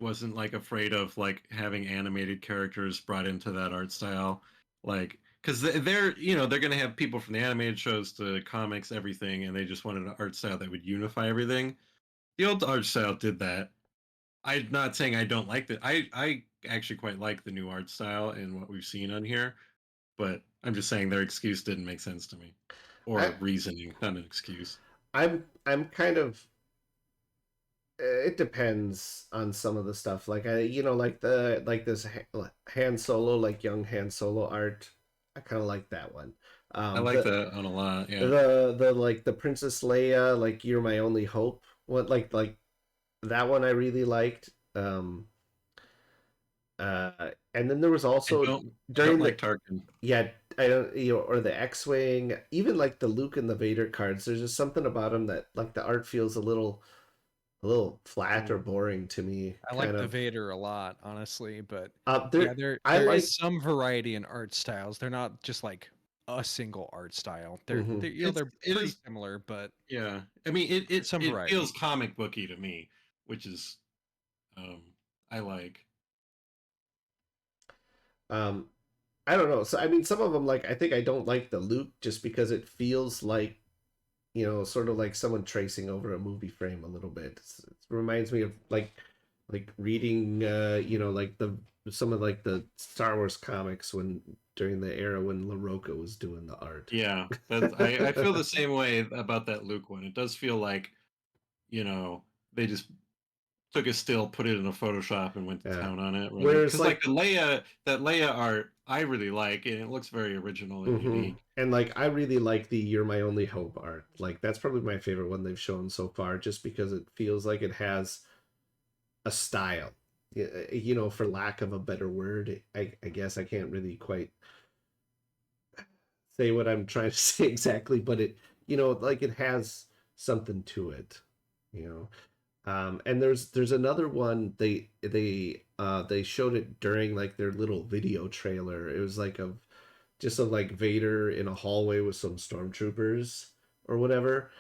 S1: wasn't like afraid of like having animated characters brought into that art style, like because they're gonna have people from the animated shows to comics, everything, and they just wanted an art style that would unify everything. The old art style did that. I'm not saying I don't like that. I actually quite like the new art style and what we've seen on here, but I'm just saying their excuse didn't make sense to me,
S2: I
S1: or reasoning, not an excuse.
S2: I'm kind of it depends on some of the stuff like like this Han Solo, like young Han Solo art. I kind of like that one.
S1: I like
S2: The
S1: that on a lot. Yeah.
S2: like the Princess Leia, like You're My Only Hope, what like that one I really liked. And then there was
S1: I
S2: also
S1: don't I don't
S2: during
S1: like
S2: the
S1: Tarkin.
S2: yeah, I don't, or the X-wing, even like the Luke and the Vader cards. There's just something about them that like the art feels a little flat or
S1: Mm.
S2: boring to me.
S3: I
S2: Kind
S3: like the
S2: of.
S3: Vader a lot, honestly, but yeah,
S2: There, I
S3: there
S2: like.
S3: is some variety in art styles. They're not just like a single art style.
S2: Mhm.
S3: They're
S1: It
S3: pretty
S1: is
S3: similar, but
S1: yeah. I mean
S3: some
S1: it
S3: variety.
S1: feels comic booky to me, which is um I like.
S2: Um, I don't know. So I mean, some of them like I think I don't like the Luke just because it feels like sort of like someone tracing over a movie frame a little bit. It reminds me of like reading like the some of like the Star Wars comics when during the era when LaRocca was doing the art.
S1: Yeah. I feel the same way about that Luke one. It does feel like, you know, they just took a still, put it in a Photoshop, and went to
S2: Yeah.
S1: town on it.
S2: Whereas
S1: Because like
S2: like
S1: that Leia art, I really like, and it looks very original and unique.
S2: and like I really like the "You're My Only Hope" art. Like that's probably my favorite one they've shown so far, just because it feels like it has a style. For lack of a better word, I guess I can't really quite say what I'm trying to say exactly, but like it has something to it, you know. And there's another one they showed it during like their little video trailer. It was like of like Vader in a hallway with some stormtroopers or whatever.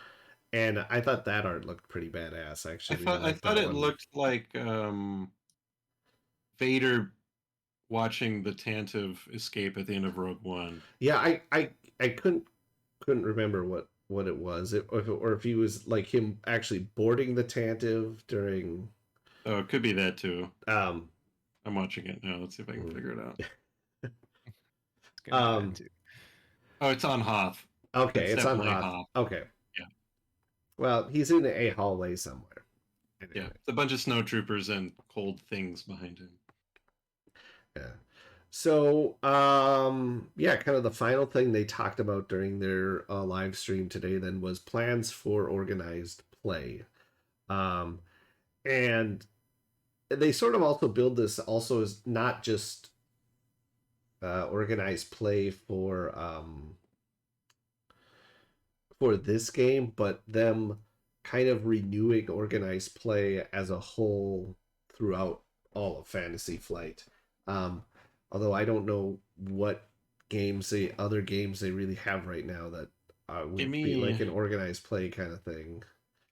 S2: And I thought that art looked pretty badass. I actually really
S1: I
S2: liked
S1: thought
S2: that
S1: it
S2: one.
S1: looked like Vader watching the Tantive escape at the end of Rogue One.
S2: Yeah, I couldn't remember what it was, or if he was like him actually boarding the Tantive during.
S1: Oh, it could be that too.
S2: Um,
S1: I'm watching it now. Let's see if I can
S2: mm,
S1: figure it out.
S3: It's gonna be that
S2: um,
S3: too.
S1: Oh, it's on Hoth.
S2: okay,
S1: It's
S2: it's on
S1: definitely
S2: Hoth.
S1: Hoth.
S2: Okay,
S1: Yeah,
S2: well, he's in a hallway somewhere.
S1: yeah.
S2: Anyway,
S1: It's a bunch of snowtroopers and cold things behind him.
S2: yeah. So, yeah, kind of the final thing they talked about during their live stream today then was plans for organized play. Um, and they sort of also build this also as not just organized play for this game, but them kind of renewing organized play as a whole throughout all of Fantasy Flight. Um, Although I don't know what other games they really have right now that
S1: Give
S2: would be
S1: me
S2: like an organized play kind of thing.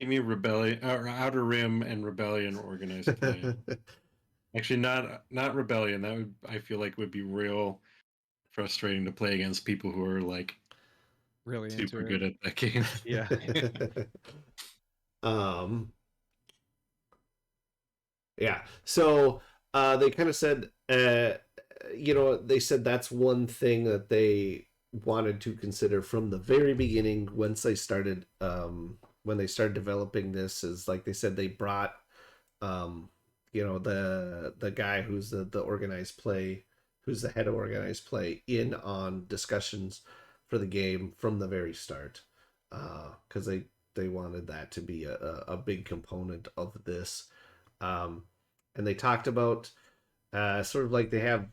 S1: Give me Rebellion or Outer Rim and Rebellion organized play. Actually, not Rebellion. That would I feel like would be real frustrating to play against people who are like
S3: Really into
S1: super
S3: it.
S1: good at that game.
S3: Yeah.
S2: um, Yeah. So they kind of said, they said that's one thing that they wanted to consider from the very beginning when they started developing this is like they said they brought, the guy who's the organized play, who's the head of organized play in on discussions for the game from the very start, because they wanted that to be a big component of this. um, and they talked about sort of like they have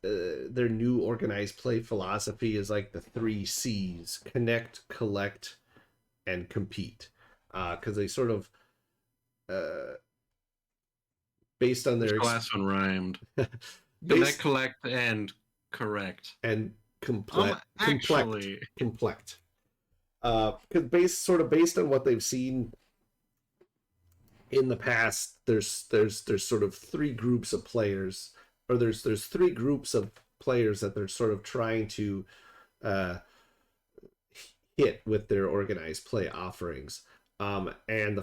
S2: their new organized play philosophy is like the three C's: connect, collect, and compete. Because they sort of uh, based on
S1: Which
S2: their
S1: the last one rhymed. Connect,
S2: based
S1: collect, and correct.
S2: and complect
S1: Actually,
S2: complect. Because based on what they've seen in the past, there's sort of three groups of players, or there's three groups of players that they're sort of trying to uh, hit with their organized play offerings. And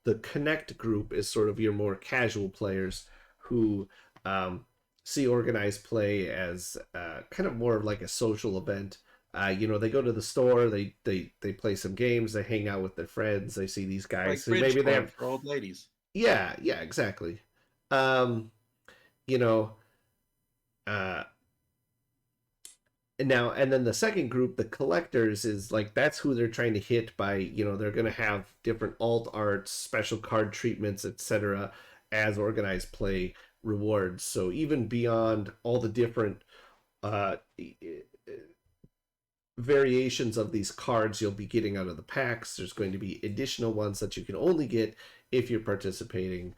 S2: the connect group is sort of your more casual players who see organized play as kind of more of like a social event. They go to the store, they play some games, they hang out with their friends, they see these guys
S1: like
S2: who
S1: Bridge
S2: maybe they
S1: Club
S2: have.
S1: for old ladies.
S2: Yeah, exactly. Um, you know, uh, and then the second group, the collectors, is like that's who they're trying to hit by, they're going to have different alt arts, special card treatments, etc., as organized play rewards. So even beyond all the different uh, variations of these cards you'll be getting out of the packs, there's going to be additional ones that you can only get if you're participating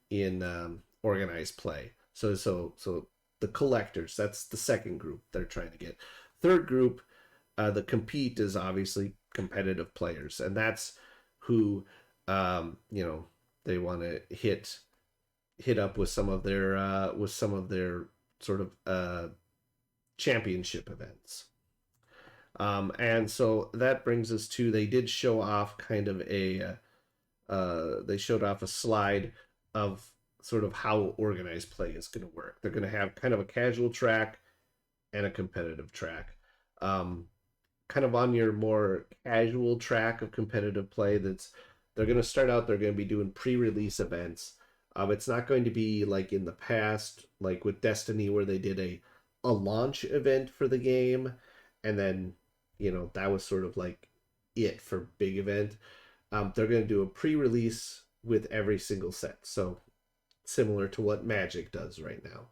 S2: in organized play. So the collectors, that's the second group they're trying to get. Third group, the compete, is obviously competitive players, and that's who they want to hit up with some of their sort of championship events. And so that brings us to, they did show off kind of they showed off a slide of sort of how organized play is going to work. They're going to have kind of a casual track and a competitive track. Kind of on your more casual track of competitive play, they're going to start out, they're going to be doing pre-release events. It's not going to be like in the past, like with Destiny, where they did a launch event for the game, and then that was sort of like it for big event. They're going to do a pre-release with every single set, so similar to what Magic does right now.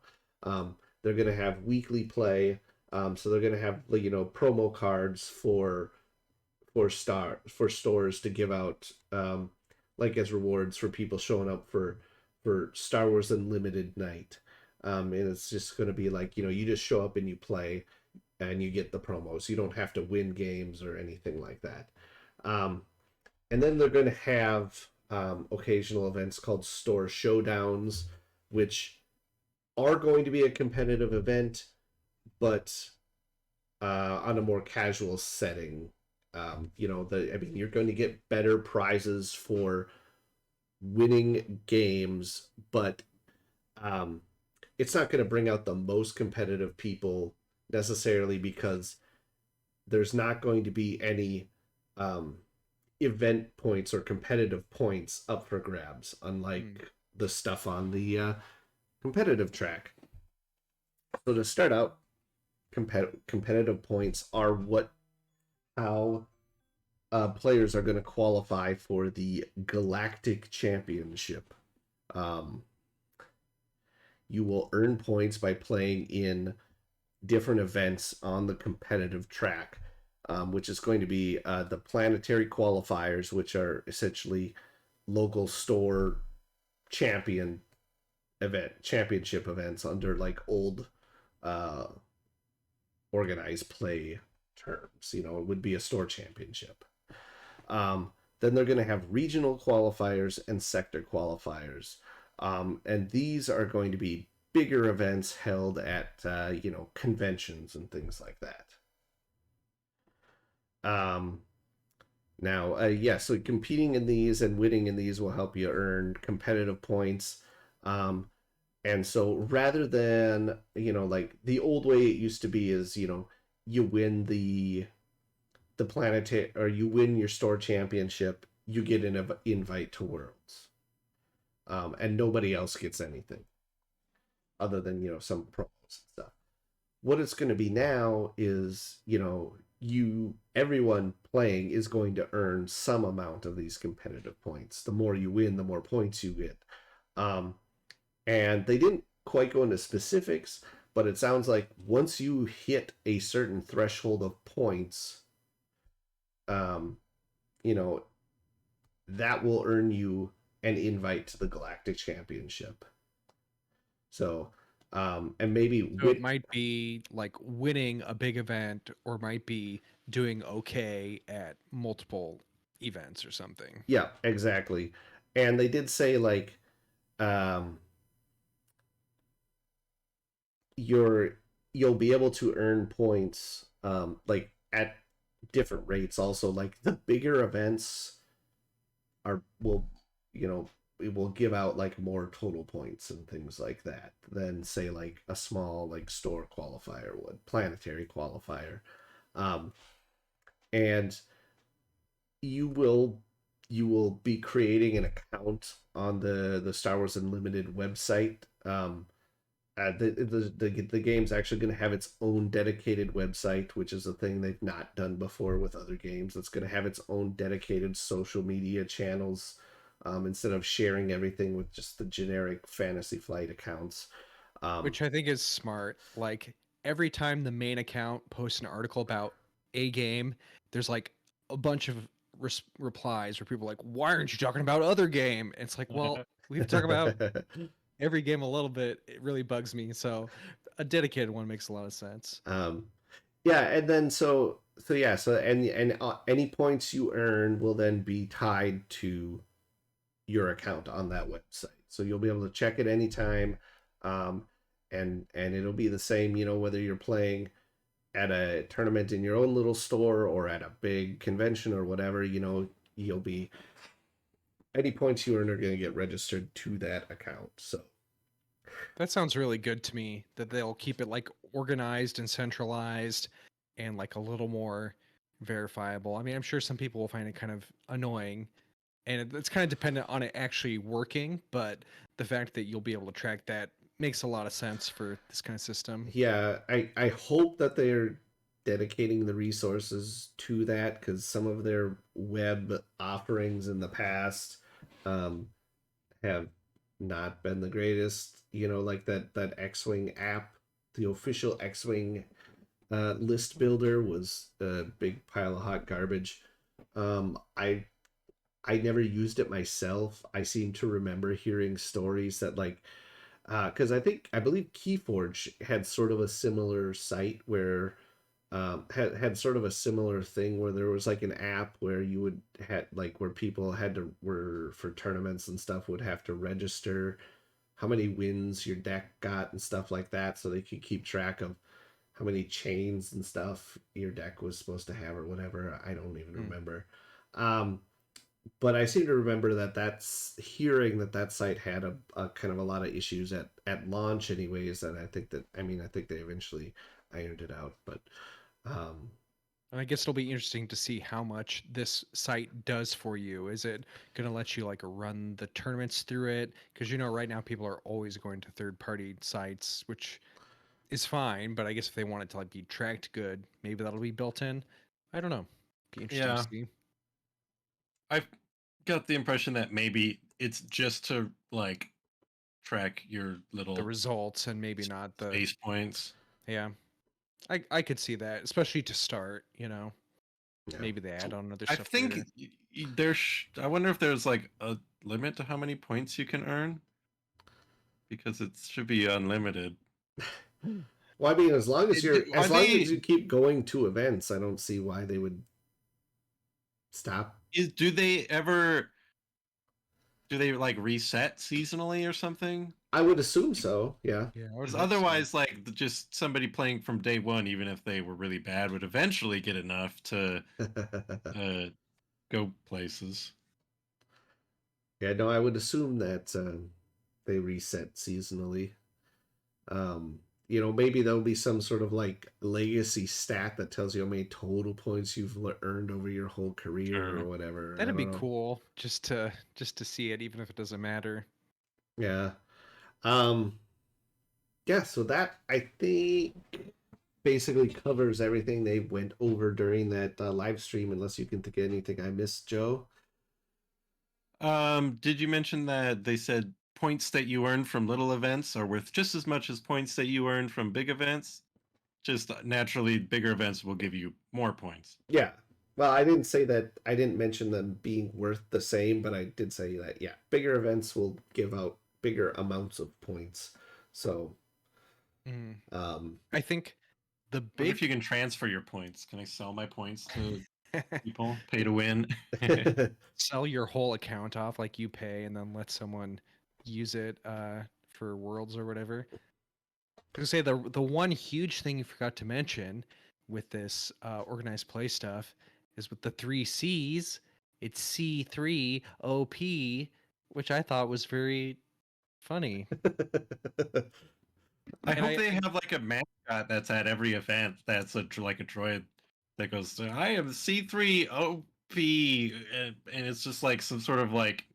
S2: They're going to have weekly play, so they're going to have promo cards for stores to give out, like as rewards for people showing up for Star Wars Unlimited night. And it's just going to be like, you just show up and you play and you get the promos. You don't have to win games or anything like that. And then they're going to have occasional events called store showdowns, which are going to be a competitive event, but on a more casual setting. You're going to get better prizes for winning games, but it's not going to bring out the most competitive people necessarily, because there's not going to be any event points or competitive points up for grabs, unlike the stuff on the competitive track. So to start out, competitive points are how players are going to qualify for the Galactic Championship. You will earn points by playing in different events on the competitive track, which is going to be the planetary qualifiers, which are essentially local store championship events under like old organized play terms. It would be a store championship. Then they're going to have regional qualifiers and sector qualifiers. And these are going to be bigger events held at conventions and things like that. So competing in these and winning in these will help you earn competitive points. And so rather than, like the old way it used to be is, you win the planetary, or you win your store championship, you get an invite to Worlds. And nobody else gets anything other than, some promos and stuff. What it's going to be now is, everyone playing is going to earn some amount of these competitive points. The more you win, the more points you get. And they didn't quite go into specifics, but it sounds like once you hit a certain threshold of points, that will earn you an invite to the Galactic Championship. So, and maybe
S3: it might be like winning a big event, or might be doing okay at multiple events or something.
S2: Yeah, exactly. And they did say like, you'll be able to earn points like at different rates. Also, like the bigger events it will give out like more total points and things like that than say like a small like store qualifier would, planetary qualifier. And you will be creating an account on the Star Wars Unlimited website. The game's actually going to have its own dedicated website, which is a thing they've not done before with other games. It's going to have its own dedicated social media channels instead of sharing everything with just the generic Fantasy Flight accounts.
S3: Which I think is smart. Like every time the main account posts an article about a game, there's like a bunch of replies where people are like, "Why aren't you talking about other game?" And it's like, well, we have to talk about every game a little bit. It really bugs me. So a dedicated one makes a lot of sense.
S2: Yeah, and then so any points you earn will then be tied to your account on that website. So you'll be able to check it anytime, um, and it'll be the same. Whether you're playing at a tournament in your own little store or at a big convention or whatever. You'll be any points you earn are going to get registered to that account. So
S3: That sounds really good to me that they'll keep it like organized and centralized and like a little more verifiable. I mean, I'm sure some people will find it kind of annoying and it's kind of dependent on it actually working, but the fact that you'll be able to track that makes a lot of sense for this kind of system.
S2: yeah, I hope that they're dedicating the resources to that, because some of their web offerings in the past um, have not been the greatest. Like that X-Wing app, the official X-Wing list builder was a big pile of hot garbage. I never used it myself. I seem to remember hearing stories that, like, because I believe Keyforge had sort of a similar site where had sort of a similar thing where there was like an app where you would had like where people had to were for tournaments and stuff would have to register how many wins your deck got and stuff like that, so they could keep track of how many chains and stuff your deck was supposed to have or whatever. I don't even remember. Um, but I seem to remember that's hearing that site had a kind of a lot of issues at launch, anyways. And I think they eventually ironed it out, but um,
S3: And I guess it'll be interesting to see how much this site does for you. Is it going to let you like run the tournaments through it? Because right now people are always going to third-party sites, which is fine. But I guess if they want it to like be tracked good, maybe that'll be built in. I don't know. Be interesting to
S1: Yeah,
S3: see
S1: I've got the impression that maybe it's just to like track your
S3: the
S1: little
S3: results and maybe not the
S1: space points.
S3: yeah. I could see that, especially to start.
S2: yeah.
S3: Maybe they add on other
S1: I
S3: stuff
S1: think
S3: later.
S1: there's. I wonder if there's like a limit to how many points you can earn, because it should be unlimited.
S2: Well, I mean, as long as
S1: Are they?
S2: you keep going to events, I don't see why they would stop.
S1: Do they ever? Do they like reset seasonally or something?
S2: I would assume so. Yeah.
S3: Yeah, I would
S1: Because
S3: hope so.
S1: otherwise, like just somebody playing from day one, even if they were really bad, would eventually get enough to uh, go places.
S2: Yeah. No, I would assume that they reset seasonally. Um, maybe there'll be some sort of like legacy stat that tells you how many total points you've earned over your whole career or
S1: Sure.
S2: whatever. I
S3: That'd
S2: don't
S3: be
S2: know.
S3: cool just to see it, even if it doesn't matter.
S2: Yeah. Um, yeah. So that I think basically covers everything they went over during that live stream. Unless you can think of anything I missed, Joe.
S1: Did you mention that they said points that you earn from little events are worth just as much as points that you earn from big events? Just naturally, bigger events will give you more points.
S2: Yeah. Well, I didn't say that. I didn't mention them being worth the same, but I did say that, yeah, bigger events will give out bigger amounts of points. So,
S3: Mm.
S2: um,
S3: I think the
S1: Wonder if you
S3: big
S1: can transfer your points. Can I sell my points to people? Pay to win.
S3: sell your whole account off like you pay and then let someone use it for worlds or whatever. I was gonna say the one huge thing you forgot to mention with this organized play stuff is with the three C's. It's C3OP, which I thought was very funny.
S1: I
S3: And
S1: hope
S3: I
S1: they have like a mascot that's at every event that's like a droid that goes, I am C3OP, and it's just like some sort of like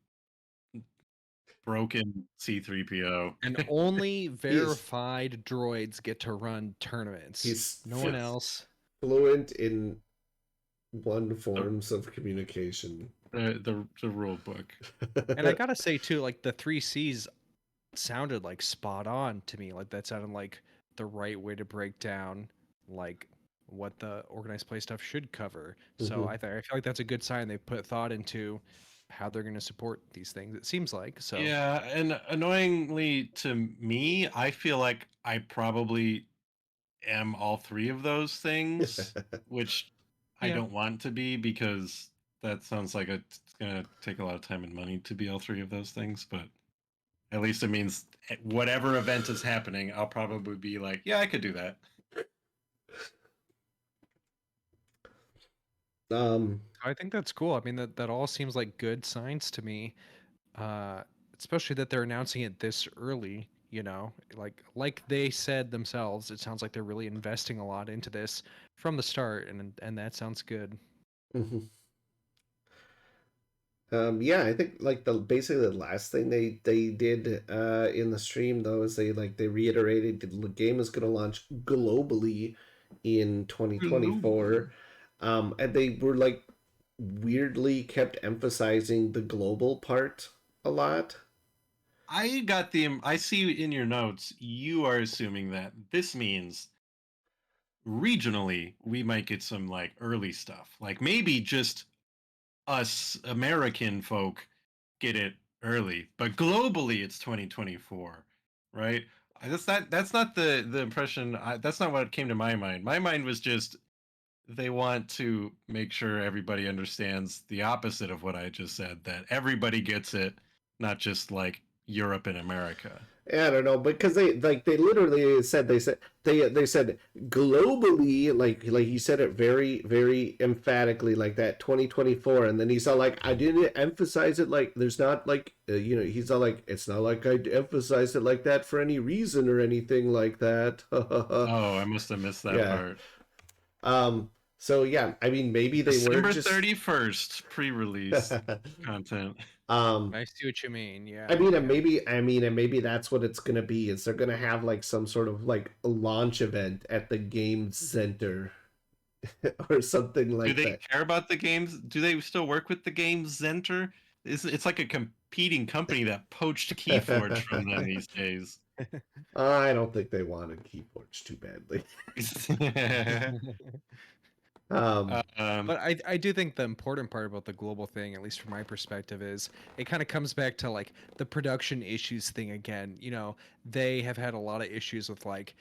S1: broken C3PO.
S3: and only
S2: he is
S3: verified droids get to run tournaments.
S2: he's
S3: No one else.
S2: fluent in One forms of communication.
S1: The rule book.
S3: And I gotta say too, like the 3Cs sounded like spot on to me. Like that sounded like the right way to break down like what the organized play stuff should cover. So
S2: Mhm.
S3: I feel like that's a good sign they put thought into how they're going to support these things. It seems like so.
S1: Yeah, and annoyingly to me, I feel like I probably am all three of those things, which I
S3: Yeah.
S1: don't want to be because that sounds like it's gonna take a lot of time and money to be all three of those things. But at least it means whatever event is happening, I'll probably be like, yeah, I could do that.
S2: um
S3: I think that's cool. I mean that all seems like good signs to me. Uh especially that they're announcing it this early, you know. Like they said themselves, it sounds like they're really investing a lot into this from the start and that sounds good.
S2: mhm. Yeah, I think like the basically the last thing they did in the stream though is they reiterated the game is going to launch globally in 2024. And they were like weirdly kept emphasizing the global part a lot.
S1: I see in your notes you are assuming that this means regionally we might get some like early stuff, like maybe just us American folk get it early, but globally it's 2024, right? That's not the impression. That's not what came to my mind. My mind was just they want to make sure everybody understands the opposite of what I just said, that everybody gets it, not just like Europe and America.
S2: I don't know, because they literally said they said globally, like he said it very emphatically like that 2024, and then he's all like I didn't emphasize it like there's not like he's all like it's not like I emphasized it like that for any reason or anything like that.
S1: Oh, I must have missed that
S2: Yeah.
S1: part.
S2: So yeah, I mean maybe they were
S1: December
S2: just
S1: 31st pre-release content.
S2: um
S3: I see what you mean.
S2: I
S3: Yeah,
S2: mean, and
S3: yeah.
S2: maybe that's what it's gonna be. Is they're gonna have like some sort of like launch event at the game center or something
S1: Do
S2: like
S1: they
S2: that.
S1: care about the games? Do they still work with the Games Center? It's like a competing company that poached Keyforge from them these days.
S2: I don't think they wanted Keyforge too badly.
S3: But
S1: um,
S3: I do think the important part about the global thing, at least from my perspective, is it kind of comes back to like the production issues thing again. You know, they have had a lot of issues with like,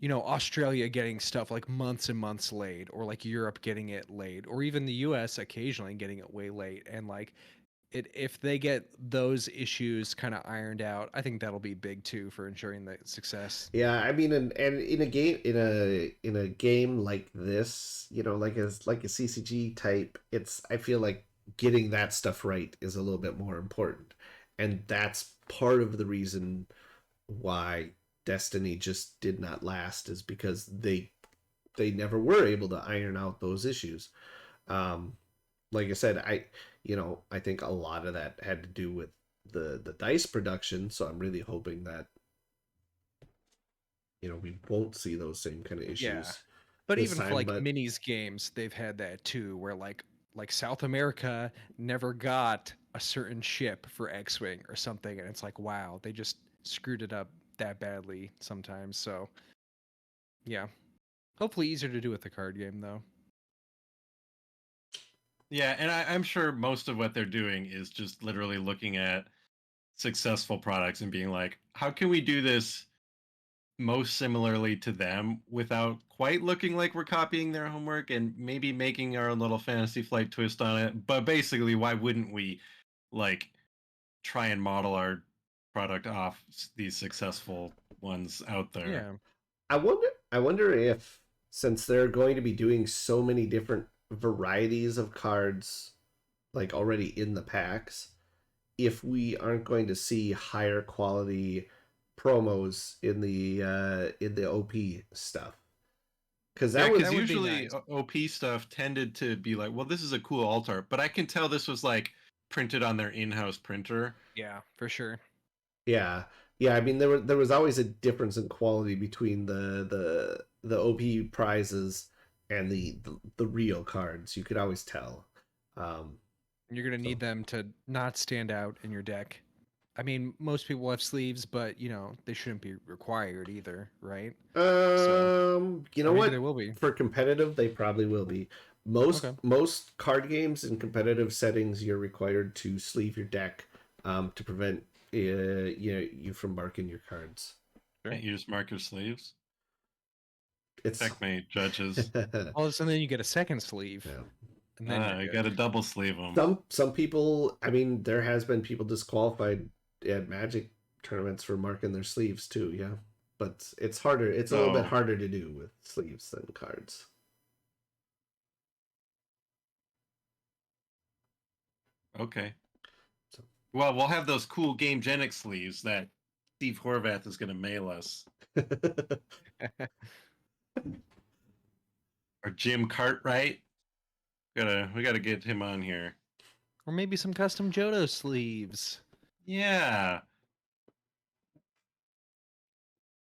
S3: you know, Australia getting stuff like months and months late, or like Europe getting it late, or even the US occasionally getting it way late. And like if they get those issues kind of ironed out, I think that'll be big too for ensuring the success.
S2: Yeah, I mean, and in a game in a game like this, like a CCG type, it's I feel like getting that stuff right is a little bit more important, and that's part of the reason why Destiny just did not last is because they never were able to iron out those issues. Um, like I said, I think a lot of that had to do with the dice production. So I'm really hoping that we won't see those same kind of
S3: Yeah.
S2: issues
S3: But
S2: this
S3: even for
S2: time.
S3: like
S2: But
S3: minis games, they've had that too, where like South America never got a certain ship for X-Wing or something, and it's like, wow, they just screwed it up that badly sometimes. So yeah. Hopefully easier to do with the card game though.
S1: yeah, and I'm sure most of what they're doing is just literally looking at successful products and being like, how can we do this most similarly to them without quite looking like we're copying their homework and maybe making our own little Fantasy Flight twist on it. But basically, why wouldn't we like try and model our product off these successful ones out there?
S3: Yeah.
S2: I wonder if since they're going to be doing so many different varieties of cards like already in the packs, if we aren't going to see higher quality promos in the OP stuff. Because
S1: Yeah,
S2: that
S1: because
S3: That
S2: was
S3: would be
S1: usually
S3: nice.
S1: OP stuff tended to be like, well, this is a cool alt art, but I can tell this was like printed on their in-house printer.
S3: Yeah, for sure.
S2: yeah. Yeah, I mean there was always a difference in quality between the OP prizes and the real cards. You could always tell. Um,
S3: You're gonna need them to not stand out in your deck. I mean, most people have sleeves, but they shouldn't be required either, right?
S2: you know
S3: Or maybe
S2: what?
S3: they will be.
S2: For competitive, they probably will be.
S3: Okay.
S2: Most card games in competitive settings, you're required to sleeve your deck to prevent you from marking your cards.
S3: Sure.
S1: Can't you just mark your sleeves?
S2: It's
S1: Checkmate, judges.
S3: Well, so then you get a second sleeve,
S2: yeah.
S3: and then you're
S1: You
S3: good.
S1: got to double sleeve them.
S2: Some people. I mean, there has been people disqualified at Magic tournaments for marking their sleeves too. Yeah, but it's harder. It's a little bit
S1: So,
S2: harder to do with sleeves than cards.
S1: okay.
S2: So.
S1: Well, we'll have those cool Game Genic sleeves that Steve Horvath is going to mail us. Or Jim Cartwright. We gotta get him on here.
S3: Or maybe some custom Jodo sleeves.
S1: Yeah.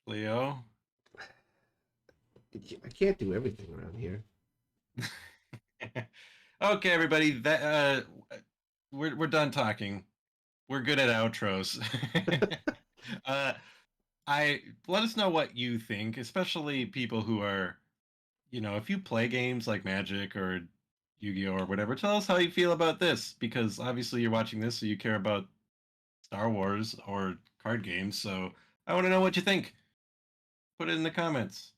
S1: Leo.
S2: I can't do everything around here.
S1: Okay, everybody. We're done talking. We're good at outros. uh, I let us know what you think, especially people who are, if you play games like Magic or Yu-Gi-Oh or whatever. Tell us how you feel about this, because obviously you're watching this, so you care about Star Wars or card games. So I want to know what you think. Put it in the comments.